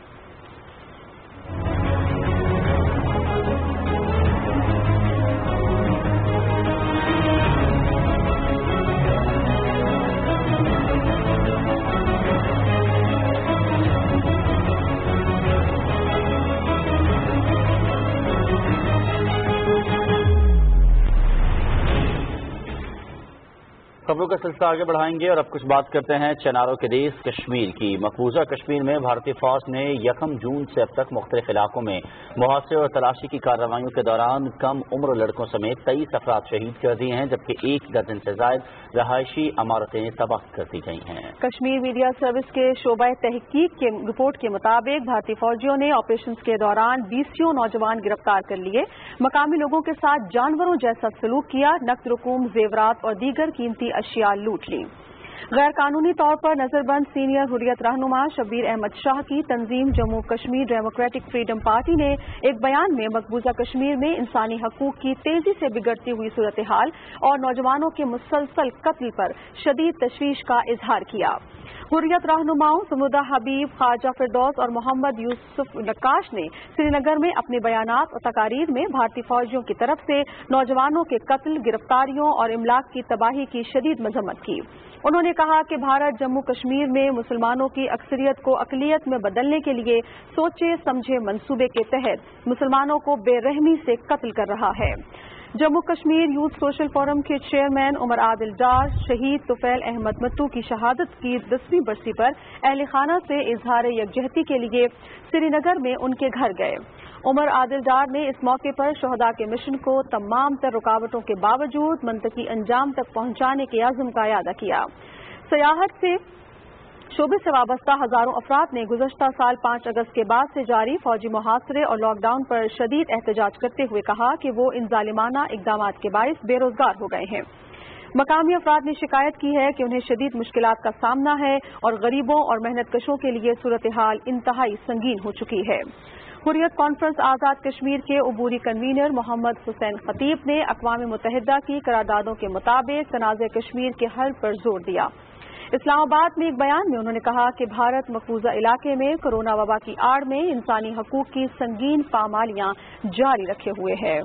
खबरों का सिलसिला आगे बढ़ाएंगे और अब कुछ बात करते हैं चनारों के देश कश्मीर की। मकबूजा कश्मीर में भारतीय फौज ने 1 जून से अब तक मुख्तलिफ इलाकों में मुहासरे और तलाशी की कार्रवाइयों के दौरान कम उम्र लड़कों समेत 23 अफराद शहीद कर दिए हैं, जबकि 1 दर्जन से ज्यादा रहायशी इमारतें तबाह कर दी गई हैं।
कश्मीर मीडिया सर्विस के शोबा तहकीक के रिपोर्ट के मुताबिक भारतीय फौजियों ने ऑपरेशन के दौरान 20 नौजवान गिरफ्तार कर लिए, मकामी लोगों के साथ जानवरों जैसा सलूक किया, नकद रकूम, जेवरात और दीगर कीमती अशिया लूट ली। गैर कानूनी तौर पर नजरबंद सीनियर हुर्रियत रहनुमा शब्बीर अहमद शाह की तंजीम Jammu Kashmir Democratic Freedom Party ने एक बयान में मकबूजा कश्मीर में इंसानी हकूक की तेजी से बिगड़ती हुई सूरत हाल और नौजवानों के मुसलसल कत्ल पर शदीद तशवीश का इजहार किया। हुर्रियत रहनुमाओं समुदा हबीब, ख्वाजा फिरदौस और मोहम्मद यूसुफ नक्काश ने श्रीनगर में अपने बयानात और तकारीर में भारतीय फौजियों की तरफ से नौजवानों के कत्ल, गिरफ्तारियों और इमलाक की तबाही की शदीद मजम्मत की। उन्होंने कहा कि भारत जम्मू कश्मीर में मुसलमानों की अक्सरियत को अकलियत में बदलने के लिए सोचे समझे मंसूबे के तहत मुसलमानों को बेरहमी से कत्ल कर रहा है। Jammu Kashmir youth social forum के चेयरमैन उमर आदिल डार शहीद तुफैल अहमद मट्टू की शहादत की 10वीं बरसी पर अहले खाना से इजहार यकजहती के लिए श्रीनगर में उनके घर गए। उमर आदिल डार ने इस मौके पर शहदा के मिशन को तमाम तर रुकावटों के बावजूद मंतकी अंजाम तक पहुंचाने के आज़म का यादा किया। सियाहत से शोबे से वाबस्ता हजारों अफराद ने गुज़श्ता साल 5 अगस्त के बाद से जारी फौजी मुहासरे और लॉकडाउन पर शदीद एहतजाज करते हुए कहा कि वो इन जालिमाना इक़दामात के बाइस बेरोजगार हो गए हैं। मकामी अफराद ने शिकायत की है कि उन्हें शदीद मुश्किलात का सामना है और गरीबों और मेहनत कशों के लिए सूरत हाल इंतहाई संगीन हो चुकी है। हुर्रियत कॉन्फ्रेंस आज़ाद कश्मीर के अबूरी कन्वीनर मोहम्मद हुसैन खतीब ने अक़वाम मुत्तहिदा की करारदादों के मुताबिक तनाज़े कश्मीर के हल पर जोर दिया। इस्लामाबाद में एक बयान में उन्होंने कहा कि भारत मकबूजा इलाके में कोरोना वबा की आड़ में इंसानी हकूक की संगीन पामालियां जारी रखे हुए है।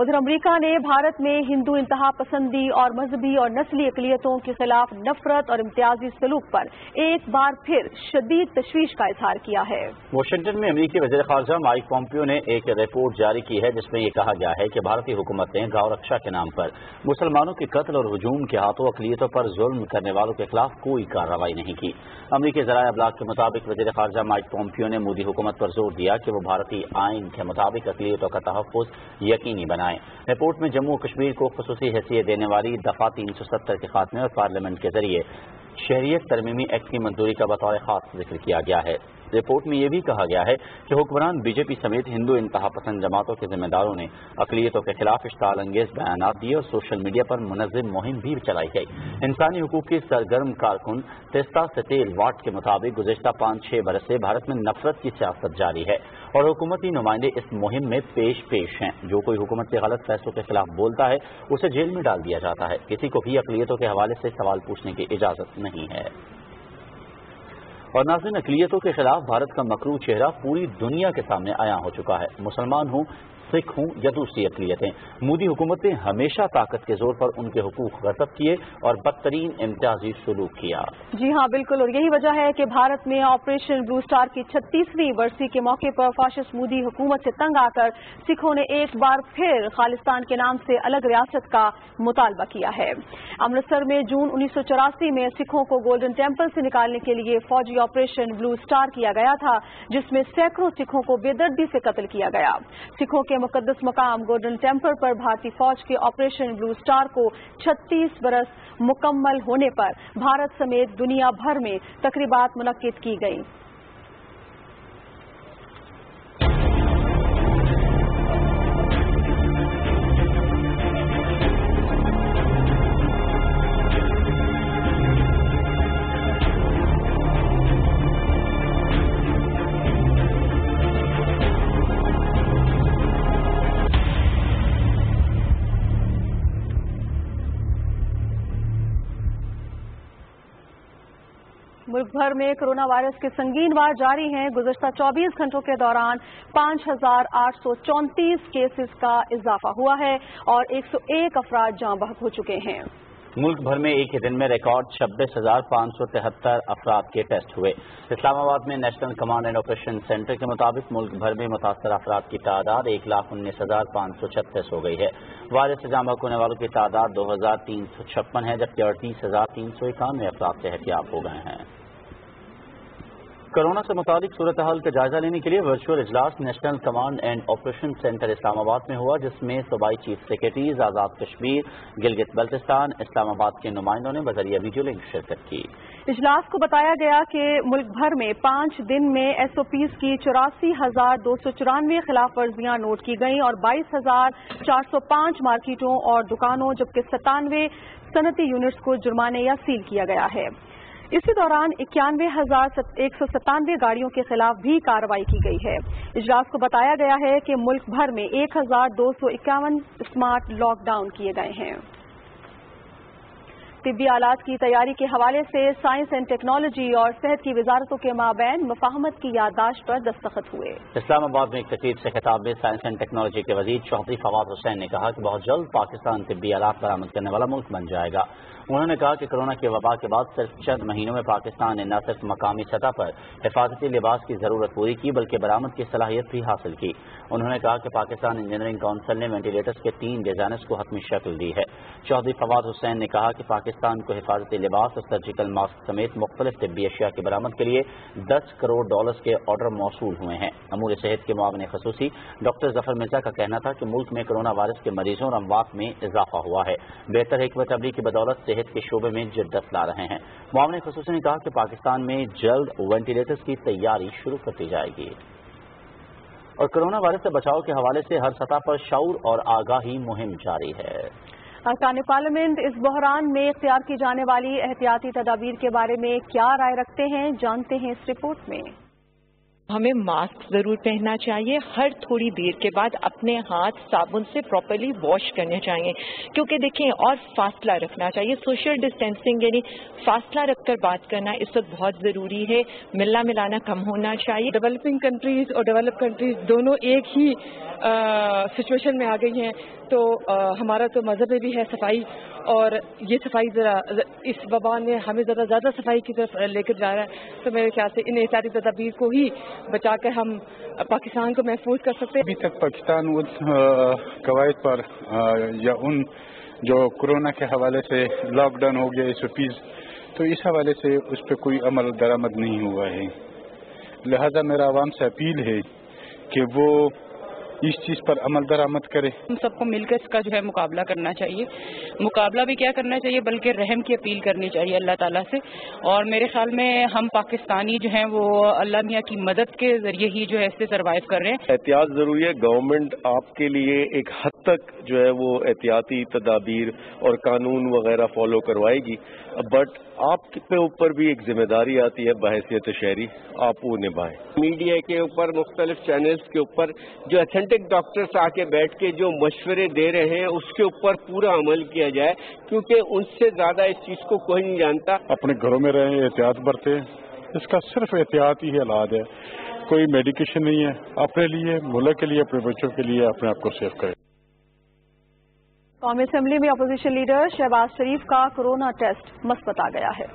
उधर अमरीका ने भारत में हिंदू इंतहा पसंदी और मजहबी और नस्ली अक़लियतों के खिलाफ नफरत और इम्तियाजी सलूक पर एक बार फिर शदीद तशवीश का इजहार किया है।
वाशिंगटन में अमरीकी वज़ीर ख़ारजा माइक पॉम्पियो ने एक रिपोर्ट जारी की है जिसमें यह कहा गया है कि भारतीय हुकूमत ने गौ रक्षा के नाम पर मुसलमानों के कत्ल और हुजूम के हाथों अक़लियतों पर जुल्म करने वालों के खिलाफ कोई कार्रवाई नहीं की। अमरीकी ज़राए अबलाग के मुताबिक वज़ीर ख़ारजा माइक पॉम्पियो ने मोदी हुकूमत पर जोर दिया कि वो भारतीय आइन के मुताबिक अक़लियतों का तहफ़्फ़ुज़ यकीनी बनाए। रिपोर्ट में जम्मू कश्मीर को ख़ुसूसी हैसियत देने वाली दफ़ा 370 के खात्मे और पार्लियामेंट के जरिए शहरियत तरमीमी एक्ट की मंजूरी का बतौर खास जिक्र किया गया है। रिपोर्ट में यह भी कहा गया है कि हुक्मरान बीजेपी समेत हिंदू इंतहा पसंद जमातों के जिम्मेदारों ने अक़लियतों के खिलाफ इश्ताल अंगेज बयानात दिए और सोशल मीडिया पर मुनज़्ज़म मुहिम भी चलाई गई। इंसानी हकूक़ की सरगर्म कारकुन तेस्ता सतेल वाट के मुताबिक गुज़श्ता 5-6 बरस से भारत में नफरत की सियासत जारी है और हुकूमती नुमाइंदे इस मुहिम में पेश हैं। जो कोई हुकूमत के गलत फैसलों के खिलाफ बोलता है उसे जेल में डाल दिया जाता है। किसी को भी अक़लियतों के हवाले से सवाल पूछने की इजाज़त नहीं है। और नाज़रीन, अक़लियतों के खिलाफ भारत का मकरू चेहरा पूरी दुनिया के सामने आया हो चुका है। मुसलमान हूँ, सिख हूँ या दूसरी अक़लियतें, मोदी हुकूमत ने हमेशा ताकत के जोर पर उनके हुकूक गज़ब किए और बदतरीन इम्तियाजी सलूक किया।
जी हाँ, बिल्कुल, और यही वजह है कि भारत में ऑपरेशन ब्लू स्टार की 36वीं बरसी के मौके पर फाशिस्ट मोदी हुकूमत से तंग आकर सिखों ने एक बार फिर खालिस्तान के नाम से अलग रियासत का मुतालबा किया है। अमृतसर में जून 1984 में सिखों को गोल्डन टेम्पल से निकालने के लिए फौजी ऑपरेशन ब्लू स्टार किया गया था, जिसमें सैकड़ों सिखों को बेदर्दी से कत्ल किया गया। सिखों के मुकद्दस मकाम गोल्डन टेम्पल पर भारतीय फौज के ऑपरेशन ब्लू स्टार को 36 बरस मुकम्मल होने पर भारत समेत दुनिया भर में तकरीबात मुनक्किद की गई। मुल्क भर में कोरोना वायरस के संगीन वार जारी हैं। गुज़श्ता 24 घंटों के दौरान 5,834 केसेस का इजाफा हुआ है और 101 अफराद जाँ बहक हो चुके हैं।
मुल्क भर में एक ही दिन में रिकॉर्ड 26,573 अफराद के टेस्ट हुए। इस्लामाबाद में national command and operation centre के मुताबिक मुल्क भर में मुतासर अफराद की तादाद 1,19,536 हो गई है। वायरस से जाम होने वालों की तादाद 2,356 है, जबकि 38,391 अफराद सेहतियाब हो गए हैं। कोरोना से मुतालिक सूरत हाल का जायजा लेने के लिए वर्चुअल इजलास national command and operation centre Islamabad में हुआ, जिसमें सूबाई चीफ सेक्रेटरीज, आज़ाद कश्मीर, गिलगित बल्तिस्तान, इस्लामाबाद के नुमाइंदों ने बजरिया वीडियो लिंक शिरकत की।
इजलास को बताया गया कि मुल्क भर में 5 दिन में SOPs की 84,294 खिलाफ वर्जियां नोट की गईं और 22,405 मार्केटों और दुकानों जबकि 97 सनती यूनिट्स को जुर्माने या सील किया गया है। इसी दौरान 91,197 गाड़ियों के खिलाफ भी कार्रवाई की गई है। इजलास को बताया गया है कि मुल्क भर में 1,251 स्मार्ट लॉकडाउन किए गए हैं। तिब्बी आलात की तैयारी के हवाले से साइंस एंड टेक्नोलॉजी और सेहत की वजारतों के माबैन मुफाहमत की याददाश्त पर दस्तखत हुए।
इस्लामाबाद में एक तकरीब से खिताब में साइंस एंड टेक्नोलॉजी के वजीर चौधरी फवाद हुसैन ने कहा कि बहुत जल्द पाकिस्तान तिब्बी आलात बरामद करने वाला मुल्क बन जाएगा। उन्होंने कहा कि कोरोना की वबा के बाद सिर्फ चंद महीनों में पाकिस्तान ने न सिर्फ मकामी सतह पर हिफाजती लिबास की जरूरत पूरी की बल्कि बरामद की सलाहियत भी हासिल की। उन्होंने कहा कि पाकिस्तान इंजीनियरिंग काउंसिल ने वेंटिलेटर्स के 3 डिजाइनर्स को हतमी शक्ल दी है। चौधरी फवाद हुसैन ने कहा कि पाकिस्तान को हिफाजती लिबास और सर्जिकल मास्क समेत मुख्तलिफ तिब्बी अशिया की बरामद के लिए $10 करोड़ के ऑर्डर मौसूल हुए हैं। अमूर सेहत के मुआविन खसूसी डॉक्टर जफर मिर्जा का कहना था कि मुल्क में कोरोना वायरस के मरीजों और अमवात में इजाफा हुआ है। बेहतर हिकमत अमली की बदौलत सेहत के शोबे में जिद्दत ला रहे हैं। मुआविन खसूसी ने कहा कि पाकिस्तान में जल्द वेंटिलेटर्स की तैयारी शुरू कर दी जाएगी। और कोरोना वायरस से बचाव के हवाले से हर सतह पर शऊर और आगाही मुहिम जारी है।
अरकान पार्लियामेंट इस बहरान में इख्तियार की जाने वाली एहतियाती तदाबीर के बारे में क्या राय रखते हैं, जानते हैं इस रिपोर्ट में।
हमें मास्क जरूर पहनना चाहिए, हर थोड़ी देर के बाद अपने हाथ साबुन से प्रॉपर्ली वॉश करने चाहिए, क्योंकि देखें और फासला रखना चाहिए। सोशल डिस्टेंसिंग यानी फासला रखकर बात करना इस वक्त बहुत ज़रूरी है। मिलना मिलाना कम होना चाहिए।
डेवलपिंग कंट्रीज और डेवलप कंट्रीज दोनों एक ही सिचुएशन में आ गई हैं, तो हमारा तो मजहब में भी है सफाई, और ये सफाई ज़रा इस वबा ने हमें ज़्यादा सफाई की तरफ लेकर जा रहा है। तो मेरे ख्याल से इन एहतियाती तदाबीर को ही बचाकर हम पाकिस्तान को महफूज कर सकते हैं।
अभी तक पाकिस्तान उन कवायद पर या उन जो कोरोना के हवाले से लॉकडाउन हो गया SOPs, तो इस हवाले से उस पर कोई अमल दरामद नहीं हुआ है। लिहाजा मेरा आवाम से अपील है कि वो इस चीज पर अमल दरामद करे।
हम सबको मिलकर इसका जो है मुकाबला करना चाहिए। मुकाबला भी क्या करना चाहिए बल्कि रहम की अपील करनी चाहिए अल्लाह ताला से। और मेरे ख्याल में हम पाकिस्तानी जो हैं वो अल्लाह मियाँ की मदद के जरिए ही जो है इससे सर्वाइव कर रहे हैं।
एहतियात जरूरी है। गवर्नमेंट आपके लिए एक हद तक जो है वो एहतियाती तदाबीर और कानून वगैरह फॉलो करवाएगी, बट आपके ऊपर भी एक जिम्मेदारी आती है बहैसियत शहरी, आप वो निभाएं।
मीडिया के ऊपर मुख्तलिफ चैनल्स के ऊपर जो ऑथेंटिक डॉक्टर्स आके बैठ के जो मशवरे दे रहे हैं उसके ऊपर पूरा अमल किया जाए, क्योंकि उनसे ज्यादा इस चीज को कोई नहीं जानता।
अपने घरों में रहें, एहतियात बरतें, इसका सिर्फ एहतियात ही इलाज है, कोई मेडिकेशन नहीं है। अपने लिए, मुल्क के लिए, अपने बच्चों के लिए अपने आप को सेफ करें।
कौमी असेंबली में अपोजिशन लीडर शहबाज शरीफ का कोरोना टेस्ट मुस्बत आ गया है।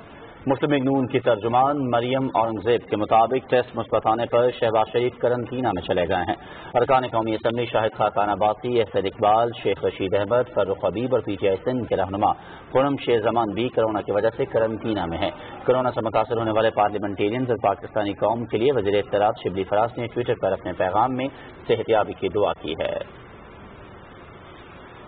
मुस्लिम लीग नून की तर्जुमान मरियम औरंगजेब के मुताबिक टेस्ट मुस्बत आने पर शहबाज शरीफ करंतना में चले गए हैं। अरकान कौमी असम्बली शाहिद खाकान अब्बासी, अहमद इकबाल, शेख रशीद अहमद, फर्रुख हबीब और PTI सिंध के रहनुमा खुरम शेर जमान भी कोरोना की वजह से करंतना में है। कोरोना से मुतासर होने वाले पार्लियामेंटेरियंस और पाकिस्तानी कौम के लिए वज़ीर इत्तलात शिबली फराज ने ट्विटर पर अपने पैगाम में सेहतियाबी की दुआ की है।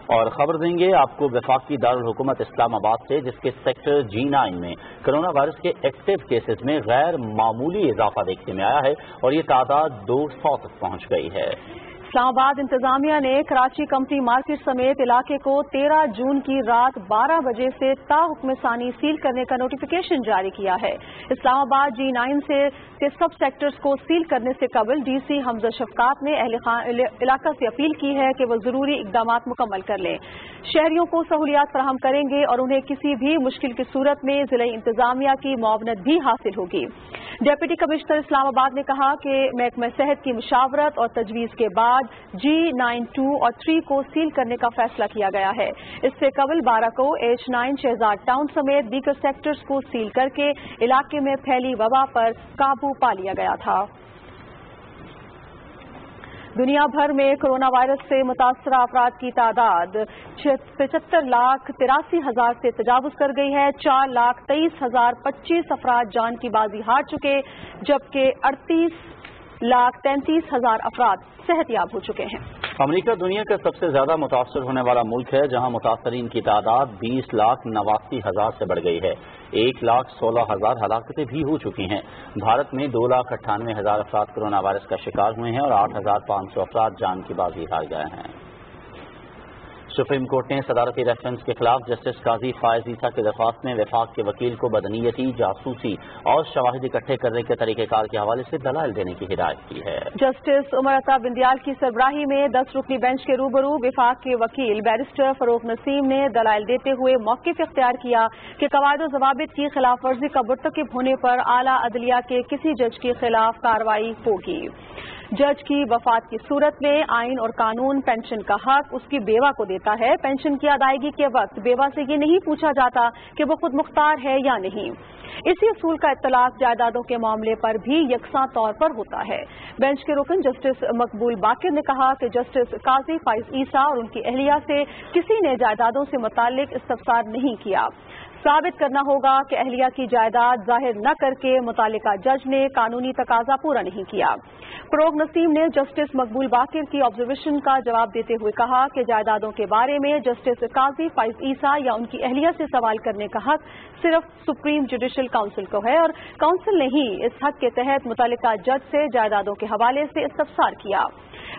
और खबर देंगे आपको वफाकी दारुल हुकूमत इस्लामाबाद से, जिसके सेक्टर G9 में कोरोना वायरस के एक्टिव केसेस में गैर मामूली इजाफा देखने में आया है और ये तादाद 200 तक पहुंच गई है।
इस्लामाबाद इंतजामिया ने कराची कंपनी मार्केट समेत इलाके को 13 जून की रात 12 बजे से ताहुक्म सानी सील करने का नोटिफिकेशन जारी किया है। इस्लामाबाद G9 के सब सेक्टर्स को सील करने से कबल DC हमजा शफकात ने इलाका से अपील की है कि वो जरूरी इकदाम मुकम्मल कर लें। शहरियों को सहूलियात फराहम करेंगे और उन्हें किसी भी मुश्किल की सूरत में जिला इंतजामिया की मुआवनत भी हासिल होगी। डिप्टी कमिश्नर इस्लामाबाद ने कहा कि महकमा सेहत की मुशावरत और तजवीज़ के बाद बाद G9-2 और 3 को सील करने का फैसला किया गया है। इससे कबल 12 को H9 शहजाद टाउन समेत दीगर सेक्टर्स को सील करके इलाके में फैली वबा पर काबू पा लिया गया था। दुनिया भर में कोरोना वायरस से मुतासरा अफराद की तादाद 75,83,000 से तजावुज कर गई है। 4,23,025 अफराद जान की बाजी हार चुके, जबकि 38,33,000 अफराद सेहतयाब हो चुके हैं।
अमरीका दुनिया का सबसे ज्यादा मुतासर होने वाला मुल्क है, जहां मुतासरीन की तादाद 20,89,000 से बढ़ गई है। 1,16,000 हलाकतें भी हो चुकी हैं। भारत में 2,98,000 अफराद कोरोना वायरस का शिकार हुए हैं और 8,500 अफराद जान की बाजी हार गए हैं। सुप्रीम कोर्ट ने सदारती रेफरेंस के खिलाफ जस्टिस काजी फायज ईसा की दरख्वास्त में वफाक के वकील को बदनीयती, जासूसी और शवाहिद इकट्ठे करने के तरीक़ेकार के हवाले से दलाइल देने की हिदायत की है।
जस्टिस उमर अता बिंदियाल की सरबराही में 10 रुकनी बेंच के रूबरू वफाक के वकील बैरिस्टर फरूक नसीम ने दलाइल देते हुए मौक़िफ़ इख्तियार किया कि कवायद व ज़वाबित की खिलाफ वर्जी का मुर्तकिब होने पर आला अदलिया के किसी जज के खिलाफ कार्रवाई होगी। जज की वफात की सूरत में आइन और कानून पेंशन का हक उसकी बेवा को देता है। पेंशन की अदायगी के वक्त बेवा से ये नहीं पूछा जाता कि वो खुद मुख्तार है या नहीं। इसी असूल का इत्तलाक जायदादों के मामले पर भी यकसा तौर पर होता है। बेंच के रुकन जस्टिस मकबूल बाकिर ने कहा कि जस्टिस काजी फाइज ईसा और उनकी अहलिया से किसी ने जायदादों से मुताल्लिक इस्तफसार नहीं किया। साबित करना होगा कि अहलिया की जायदाद जाहिर न करके मुतालिका जज ने कानूनी तकाजा पूरा नहीं किया। फरूक नसीम ने जस्टिस मकबूल बाकिर की ऑब्जर्वेशन का जवाब देते हुए कहा कि जायदादों के बारे में जस्टिस काजी फाइज ईसा या उनकी अहलिया से सवाल करने का हक सिर्फ सुप्रीम जुडिशल काउंसिल को है और काउंसिल ने ही इस हक के तहत मुतालिका जज से जायदादों के हवाले से इस्तफसार किया।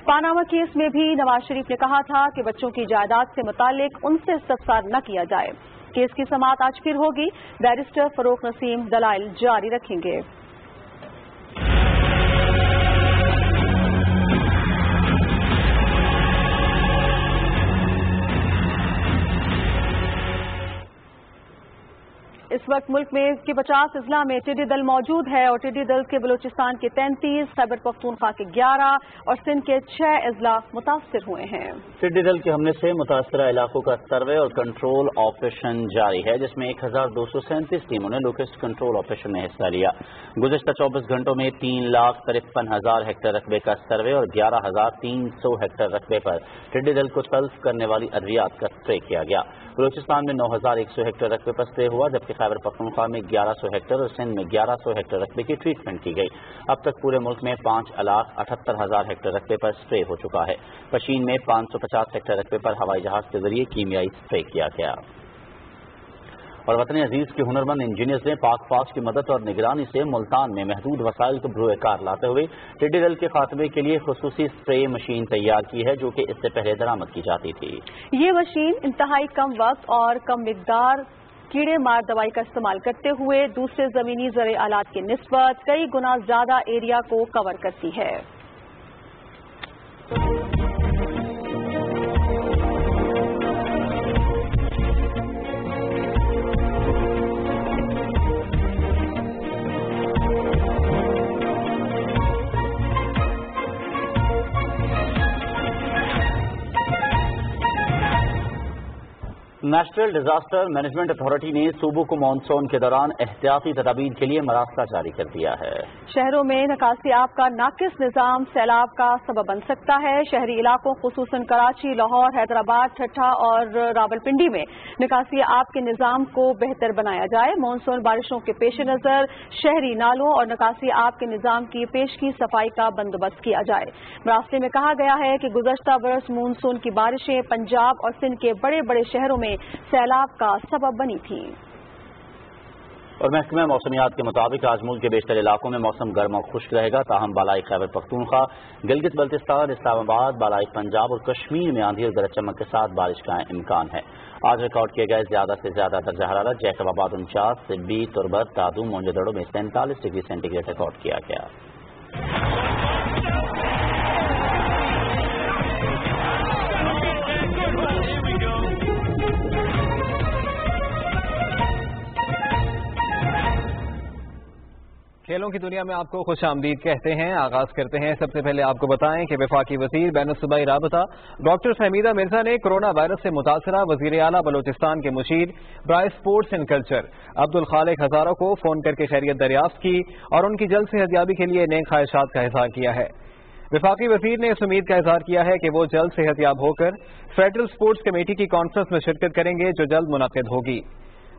पानामा केस में भी नवाज शरीफ ने कहा था कि बच्चों की जायदाद से मुतालिक उनसे इस्तफसार न किया जाए। केस की समाअत आज फिर होगी। बैरिस्टर फरूक नसीम दलाइल जारी रखेंगे। इस वक्त मुल्क में के 50 अजला में टिड्डी दल मौजूद है और टिड्डी दल के बलूचिस्तान के 33, खैबर पख्तूनख्वा के 11 और सिंध के 6 अजला मुतासर हुए हैं।
टिड्डी दल के हमले से मुतासरा इलाकों का सर्वे और कंट्रोल ऑपरेशन जारी है, जिसमें 1,237 टीमों ने लोकेस्ट कंट्रोल ऑपरेशन में हिस्सा लिया। गुज़िश्ता 24 घंटों में 3,53,000 हेक्टेयर रकबे का सर्वे और 11,300 हेक्टेयर रकबे पर टिड्डी दल को तल्फ करने वाली अद्वियात का स्प्रे किया गया। बलूचिस्तान में 9,100 हेक्टेयर रकबे पर स्प्रे हुआ, जबकि खैबर पख्तूनख्वा में 1,100 हेक्टेयर और सिंध में 1,100 हेक्टेयर रकबे की ट्रीटमेंट की गई। अब तक पूरे मुल्क में 5,78,000 हेक्टेयर रकबे पर स्प्रे हो चुका है। पशीन में 550 हेक्टेयर रकबे पर हवाई जहाज के जरिए कीमियाई स्प्रे किया गया। और वतन अजीज के हुनरमंद इंजीनियर्स ने पाक फौज की मदद और निगरानी से मुल्तान में महदूद वसाइल को भरोए कार लाते हुए टिड्डी दल के खात्मे के लिए खुसूसी स्प्रे मशीन तैयार की है, जो कि इससे पहले दरामद की जाती थी।
ये मशीन इंतहाई कम वक्त और कम मिकदार कीड़े मार दवाई का इस्तेमाल करते हुए दूसरे जमीनी ज़रे आलात की निस्बत कई गुना ज्यादा एरिया को कवर करती है।
नेशनल डिजास्टर मैनेजमेंट अथॉरिटी ने सूबों को मानसून के दौरान एहतियाती तदाबीर के लिए मरासला जारी कर दिया है।
शहरों में निकासी आब का नाकिस निजाम सैलाब का सबब बन सकता है। शहरी इलाकों खुसूसन कराची, लाहौर, हैदराबाद, ठट्ठा और रावलपिंडी में निकासी आब के निजाम को बेहतर बनाया जाए। मानसून बारिशों के पेश नजर शहरी नालों और निकासी आब के निजाम की पेशगी सफाई का बंदोबस्त किया जाए। मरासले में कहा गया है कि गुज़श्ता बरस मानसून की बारिशें पंजाब और सिंध के बड़े बड़े शहरों में सैलाब का सबब बनी थी।
और महकमा मौसमियात के मुताबिक आज मुल्क के बेशतर इलाकों में मौसम गर्म और खुश्क रहेगा, ताहम बालाई खैबर पख्तूनख्वा, गिलगित बल्तिस्तान, इस्लामाबाद, बालाई पंजाब और कश्मीर में आंधी और गरज चमक के साथ बारिश का इम्कान है। आज रिकॉर्ड किए गए ज्यादा से ज्यादा दर्जा हरारत जैकबाबाद 49, सिब्बी, तुरबत, तादू, मोंजोदड़ो में 47 डिग्री सेंटीग्रेड रिकॉर्ड किया गया।
کھیلوں کی دنیا میں آپ کو خوش آمدید کہتے ہیں. آغاز کرتے ہیں. سب سے پہلے آپ کو بتائیں کہ وفاقی وزیر بین الصوبائی رابطہ ڈاکٹر فہمیدہ مرزا نے کورونا وائرس سے متاثرہ وزیر اعلیٰ بلوچستان کے مشیر برائے sports and culture Abdul Khaliq Hazara کو فون کر کے خیریت دریافت کی اور ان کی جلد صحتیابی کے لیے نیک خواہشات کا اظہار کیا ہے. وفاقی وزیر نے اس امید کا اظہار کیا ہے کہ وہ جلد صحتیاب ہو کر فیڈرل اسپورٹس کمیٹی کی کانفرنس میں شرکت کریں گے جو جلد منعقد ہوگی.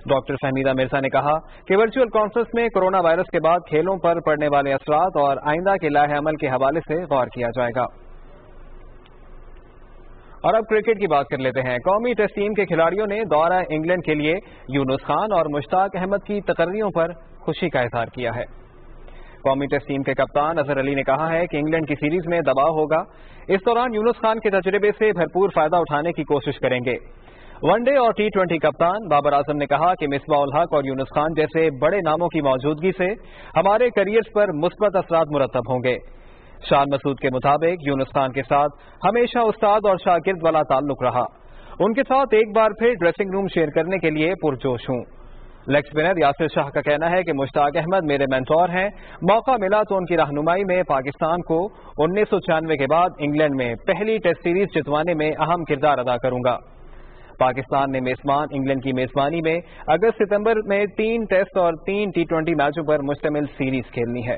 ڈاکٹر فہمیدہ مرزا نے کہا کہ ورچوئل کانفرنس میں کورونا وائرس کے بعد کھیلوں پر پڑنے والے اثرات اور آئندہ کے لائحہ عمل کے حوالے سے غور کیا جائے گا. اور اب کرکٹ کی بات کر لیتے ہیں. قومی ٹیسٹ ٹیم کے کھلاڑیوں نے دورہ انگلینڈ کے لیے یونس خان اور مشتاق احمد کی تقرریوں پر خوشی کا اظہار کیا ہے. قومی ٹیسٹ ٹیم کے کپتان اظہر علی نے کہا ہے کہ انگلینڈ کی سیریز میں دباؤ ہوگا. اس دوران یونس خان کے تجربے سے بھرپور فائدہ اٹھانے کی کوشش کریں گے. ون ڈے اور T20 کپتان بابر اعظم نے کہا کہ مصباح الحق اور یونس خان جیسے بڑے ناموں کی موجودگی سے ہمارے کیریئرز پر مثبت اثرات مرتب ہوں گے. شان مسعود کے مطابق یونس خان کے ساتھ ہمیشہ استاد اور شاگرد والا تعلق رہا. ان کے ساتھ ایک بار پھر ڈریسنگ روم شیئر کرنے کے لیے پرجوش ہوں. لیگ اسپنر یاسر شاہ کا کہنا ہے کہ مشتاق احمد میرے مینٹور ہیں. موقع ملا تو ان کی رہنمائی میں پاکستان کو 1996 کے بعد انگلینڈ میں پہلی ٹیسٹ سیریز جتوانے میں اہم کردار ادا کروں گا. پاکستان نے میزبان انگلینڈ کی میزبانی میں اگست ستمبر میں 3 ٹیسٹ اور 3 T20 میچوں پر مشتمل سیریز کھیلنی ہے.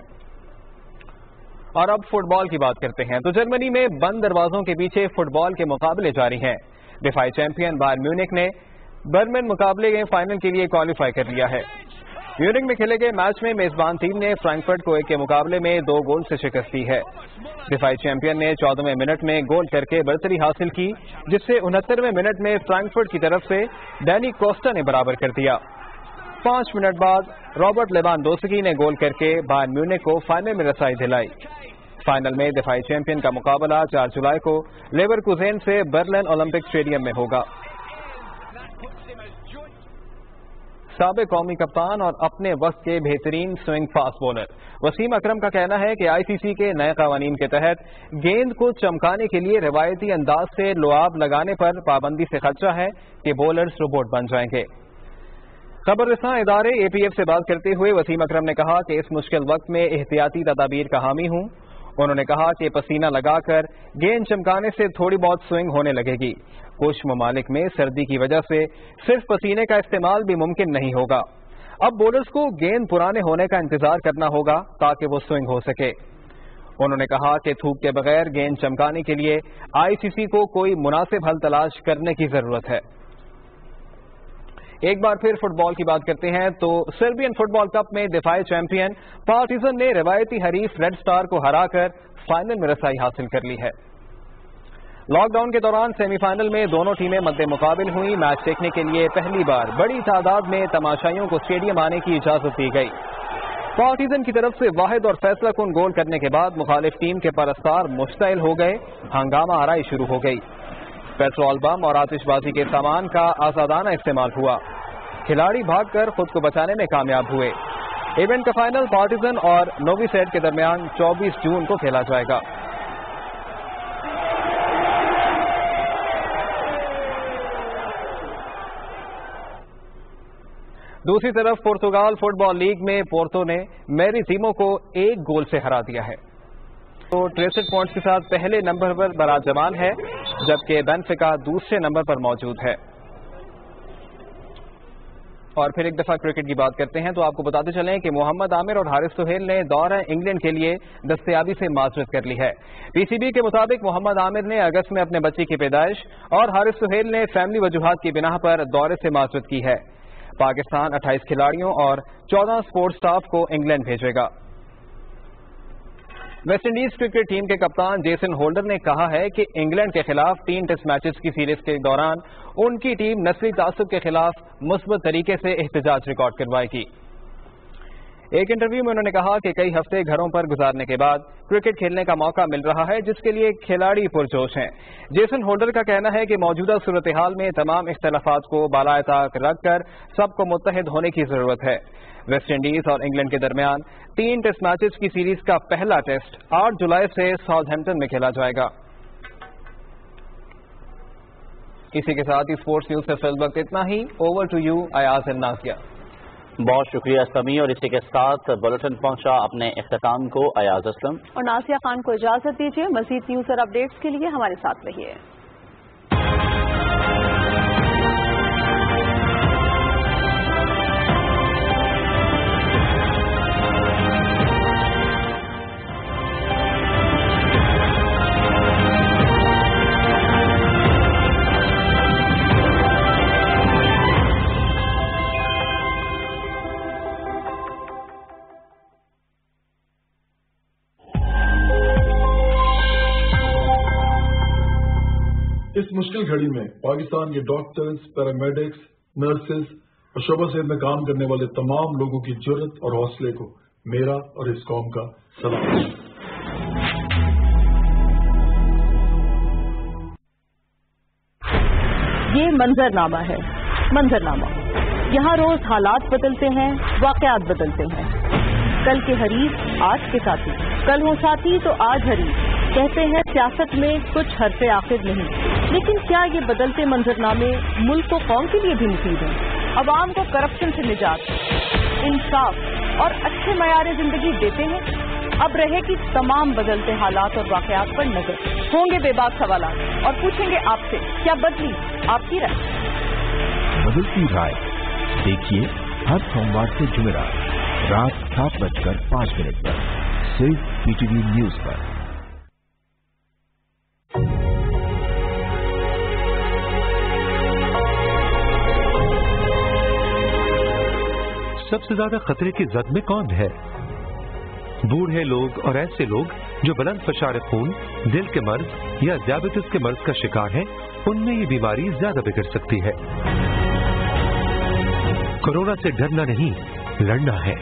اور اب فٹ بال کی بات کرتے ہیں. تو جرمنی میں بند دروازوں کے پیچھے فٹ بال کے مقابلے جاری ہیں. دفاعی چیمپئن بائرن میونخ نے برمن مقابلے کے فائنل کے لیے کوالیفائی کر لیا ہے. میونخ میں کھیلے گئے میچ میں میزبان ٹیم نے فرینکفرٹ کو 1 کے مقابلے میں 2 گول سے شکست دی ہے. دفاعی چیمپئن نے 14ویں منٹ میں گول کر کے برتری حاصل کی جس سے 69ویں منٹ میں فرینکفرٹ کی طرف سے ڈینی کوسٹا نے برابر کر دیا. 5 منٹ بعد رابرٹ لیوانڈوسکی نے گول کر کے بائرن میونخ کو فائنل میں رسائی دلائی. فائنل میں دفاعی چیمپئن کا مقابلہ 4 جولائی کو لیورکوزن سے برلن اولمپک اسٹیڈیم میں ہوگا. سابق قومی کپتان اور اپنے وقت کے بہترین سوئنگ فاسٹ بولر وسیم اکرم کا کہنا ہے کہ ICC کے نئے قوانین کے تحت گیند کو چمکانے کے لیے روایتی انداز سے لعاب لگانے پر پابندی سے خدشہ ہے کہ بولرز روبوٹ بن جائیں گے. خبر رساں ادارے APF سے بات کرتے ہوئے وسیم اکرم نے کہا کہ اس مشکل وقت میں احتیاطی تدابیر کا حامی ہوں. انہوں نے کہا کہ پسینہ لگا کر گیند چمکانے سے تھوڑی بہت سوئنگ ہونے لگے گی. کچھ ممالک میں سردی کی وجہ سے صرف پسینے کا استعمال بھی ممکن نہیں ہوگا. اب بولرز کو گیند پرانے ہونے کا انتظار کرنا ہوگا تاکہ وہ سوئنگ ہو سکے. انہوں نے کہا کہ تھوک کے بغیر گیند چمکانے کے لیے ICC کو کوئی مناسب حل تلاش کرنے کی ضرورت ہے. ایک بار پھر فٹ بال کی بات کرتے ہیں تو سربین فٹ بال کپ میں دفاعی چیمپئن پارٹیزن نے روایتی حریف ریڈ سٹار کو ہرا کر فائنل میں رسائی حاصل کر لی ہے. لاک ڈاؤن کے دوران سیمی فائنل میں دونوں ٹیمیں مد مقابل ہوئی. میچ دیکھنے کے لیے پہلی بار بڑی تعداد میں تماشائیوں کو اسٹیڈیم آنے کی اجازت دی گئی. پارٹیزن کی طرف سے واحد اور فیصلہ کن گول کرنے کے بعد مخالف ٹیم کے پرستار مشتعل ہو گئے. ہنگامہ آرائی شروع ہو گئی. پیٹرول بم اور آتش بازی کے سامان کا آزادانہ استعمال ہوا. کھلاڑی بھاگ کر خود کو بچانے میں کامیاب ہوئے. ایونٹ کا فائنل پارٹیزن اور نووی سیڈ کے درمیان 24 جون کو کھیلا جائے گا. دوسری طرف پرتگال فٹ بال لیگ میں پورتو نے میریزیمو کو 1 گول سے ہرا دیا ہے. تو 63 پوائنٹس کے ساتھ پہلے نمبر پر براجمان ہے جبکہ بینفیکا دوسرے نمبر پر موجود ہے. اور پھر ایک دفعہ کرکٹ کی بات کرتے ہیں تو آپ کو بتاتے چلیں کہ محمد عامر اور حارث سہیل نے دورہ انگلینڈ کے لیے دستیابی سے معذرت کر لی ہے. PCB کے مطابق محمد عامر نے اگست میں اپنے بچے کی پیدائش اور حارث سہیل نے فیملی وجوہات کی بنا پر دورے سے معذرت کی ہے. پاکستان 28 کھلاڑیوں اور 14 سپورٹ سٹاف کو انگلینڈ بھیجے گا. ویسٹ انڈیز کرکٹ ٹیم کے کپتان جیسن ہولڈر نے کہا ہے کہ انگلینڈ کے خلاف 3 ٹیسٹ میچز کی سیریز کے دوران ان کی ٹیم نسلی تعصب کے خلاف مثبت طریقے سے احتجاج ریکارڈ کروائے گی. ایک انٹرویو میں انہوں نے کہا کہ کئی ہفتے گھروں پر گزارنے کے بعد کرکٹ کھیلنے کا موقع مل رہا ہے جس کے لیے کھلاڑی پرجوش ہیں. جیسن ہولڈر کا کہنا ہے کہ موجودہ صورتحال میں تمام اختلافات کو بالائے طاق رکھ کر سب کو متحد ہونے کی ضرورت ہے. ویسٹ انڈیز اور انگلینڈ کے درمیان 3 ٹیسٹ میچز کی سیریز کا پہلا ٹیسٹ 8 جولائی سے ساؤتھ ہیمپٹن میں کھیلا جائے گا. اسی کے ساتھ ہی اسپورٹس نیوز سے فی الوقت اتنا ہی. اوور ٹو یو ایاز النازیہ.
بہت شکریہ سمی، اور اسی کے ساتھ بلیٹن پہنچا اپنے اختتام کو ایاز اسلم
اور نازیہ خان کو اجازت دیجیے۔ مزید نیوز اور اپڈیٹس کے لیے ہمارے ساتھ رہیے۔
اس مشکل گھڑی میں پاکستان کے ڈاکٹرز، پیرامیڈکس، نرسز اور شعبہ صحت میں کام کرنے والے تمام لوگوں کی جرت اور حوصلے کو میرا اور اس قوم کا سلام۔
یہ منظرنامہ ہے، منظرنامہ۔ یہاں روز حالات بدلتے ہیں، واقعات بدلتے ہیں۔ کل کے حریف آج کے ساتھی، کل ہوں ساتھی تو آج حریف۔ کہتے ہیں سیاست میں کچھ حرف آخر نہیں، لیکن کیا یہ بدلتے منظرنامے ملک و قوم کے لیے بھی مفید ہیں؟ عوام کو کرپشن سے نجات، انصاف اور اچھے معیار زندگی دیتے ہیں؟ اب رہے کہ تمام بدلتے حالات اور واقعات پر نظر، ہوں گے بے باک سوالات اور پوچھیں گے آپ سے کیا بدلی آپ کی رائے؟
بدلتی رائے دیکھیے ہر سوموار سے جمعرات رات 7:05 پر صرف PTV نیوز پر۔
سب سے زیادہ خطرے کی زد میں کون ہے؟ بوڑھے لوگ اور ایسے لوگ جو بلند فشار خون، دل کے مرض یا ذیابیطس کے مرض کا شکار ہیں، ان میں یہ بیماری زیادہ بگڑ سکتی ہے۔ کورونا سے ڈرنا نہیں، لڑنا ہے۔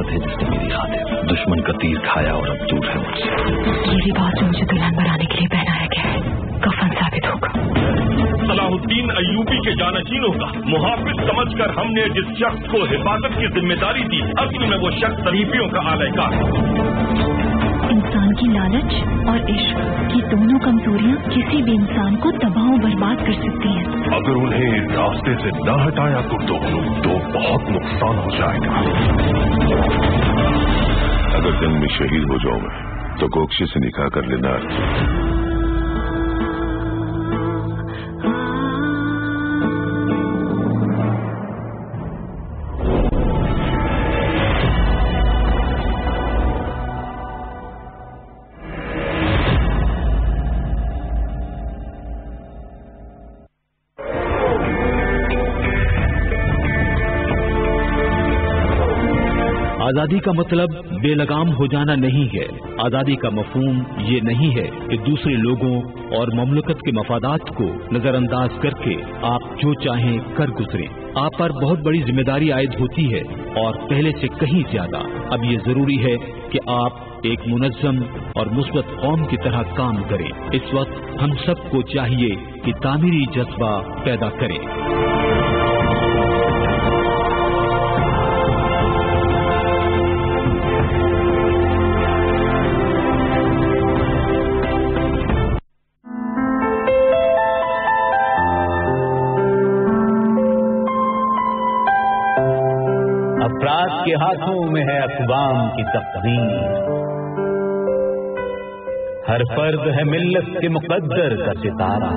मोहब्बत है जिसने मेरी खातिर दुश्मन का तीर खाया और अब दूर है मुझसे।
ये लिबास जो मुझे दुल्हन बनाने के लिए पहनाया गया है कफन साबित होगा।
सलाहुद्दीन अय्यूबी के जानशीनों का मुहाफिज समझकर हमने जिस शख्स को हिफाजत की जिम्मेदारी दी, असल में वो शख्स सलीफियों का आलयकार है।
इंसान की लालच और इश्क की दोनों कमजोरियाँ किसी भी इंसान को तबाह और बर्बाद कर सकती हैं।
अगर उन्हें रास्ते से न हटाया तो बहुत नुकसान हो जाएगा।
अगर जंग में शहीद हो जाऊं मैं तो कोक्शी से निकाह कर लेना।
आजादी का मतलब बेलगाम हो जाना नहीं है। आजादी का मफहूम ये नहीं है कि दूसरे लोगों और ममलकत के मफादात को नजरअंदाज करके आप जो चाहें कर गुजरें। आप पर बहुत बड़ी जिम्मेदारी आयद होती है और पहले से कहीं ज्यादा। अब ये जरूरी है कि आप एक मुनज्जम और मुस्बत कौम की तरह काम करें। इस वक्त हम सबको चाहिए कि तामीरी जज्बा पैदा करें।
अफराद के हाथों में है अक़वाम की तक़दीर। हर फर्द है मिल्लत के मुक़द्दर का सितारा।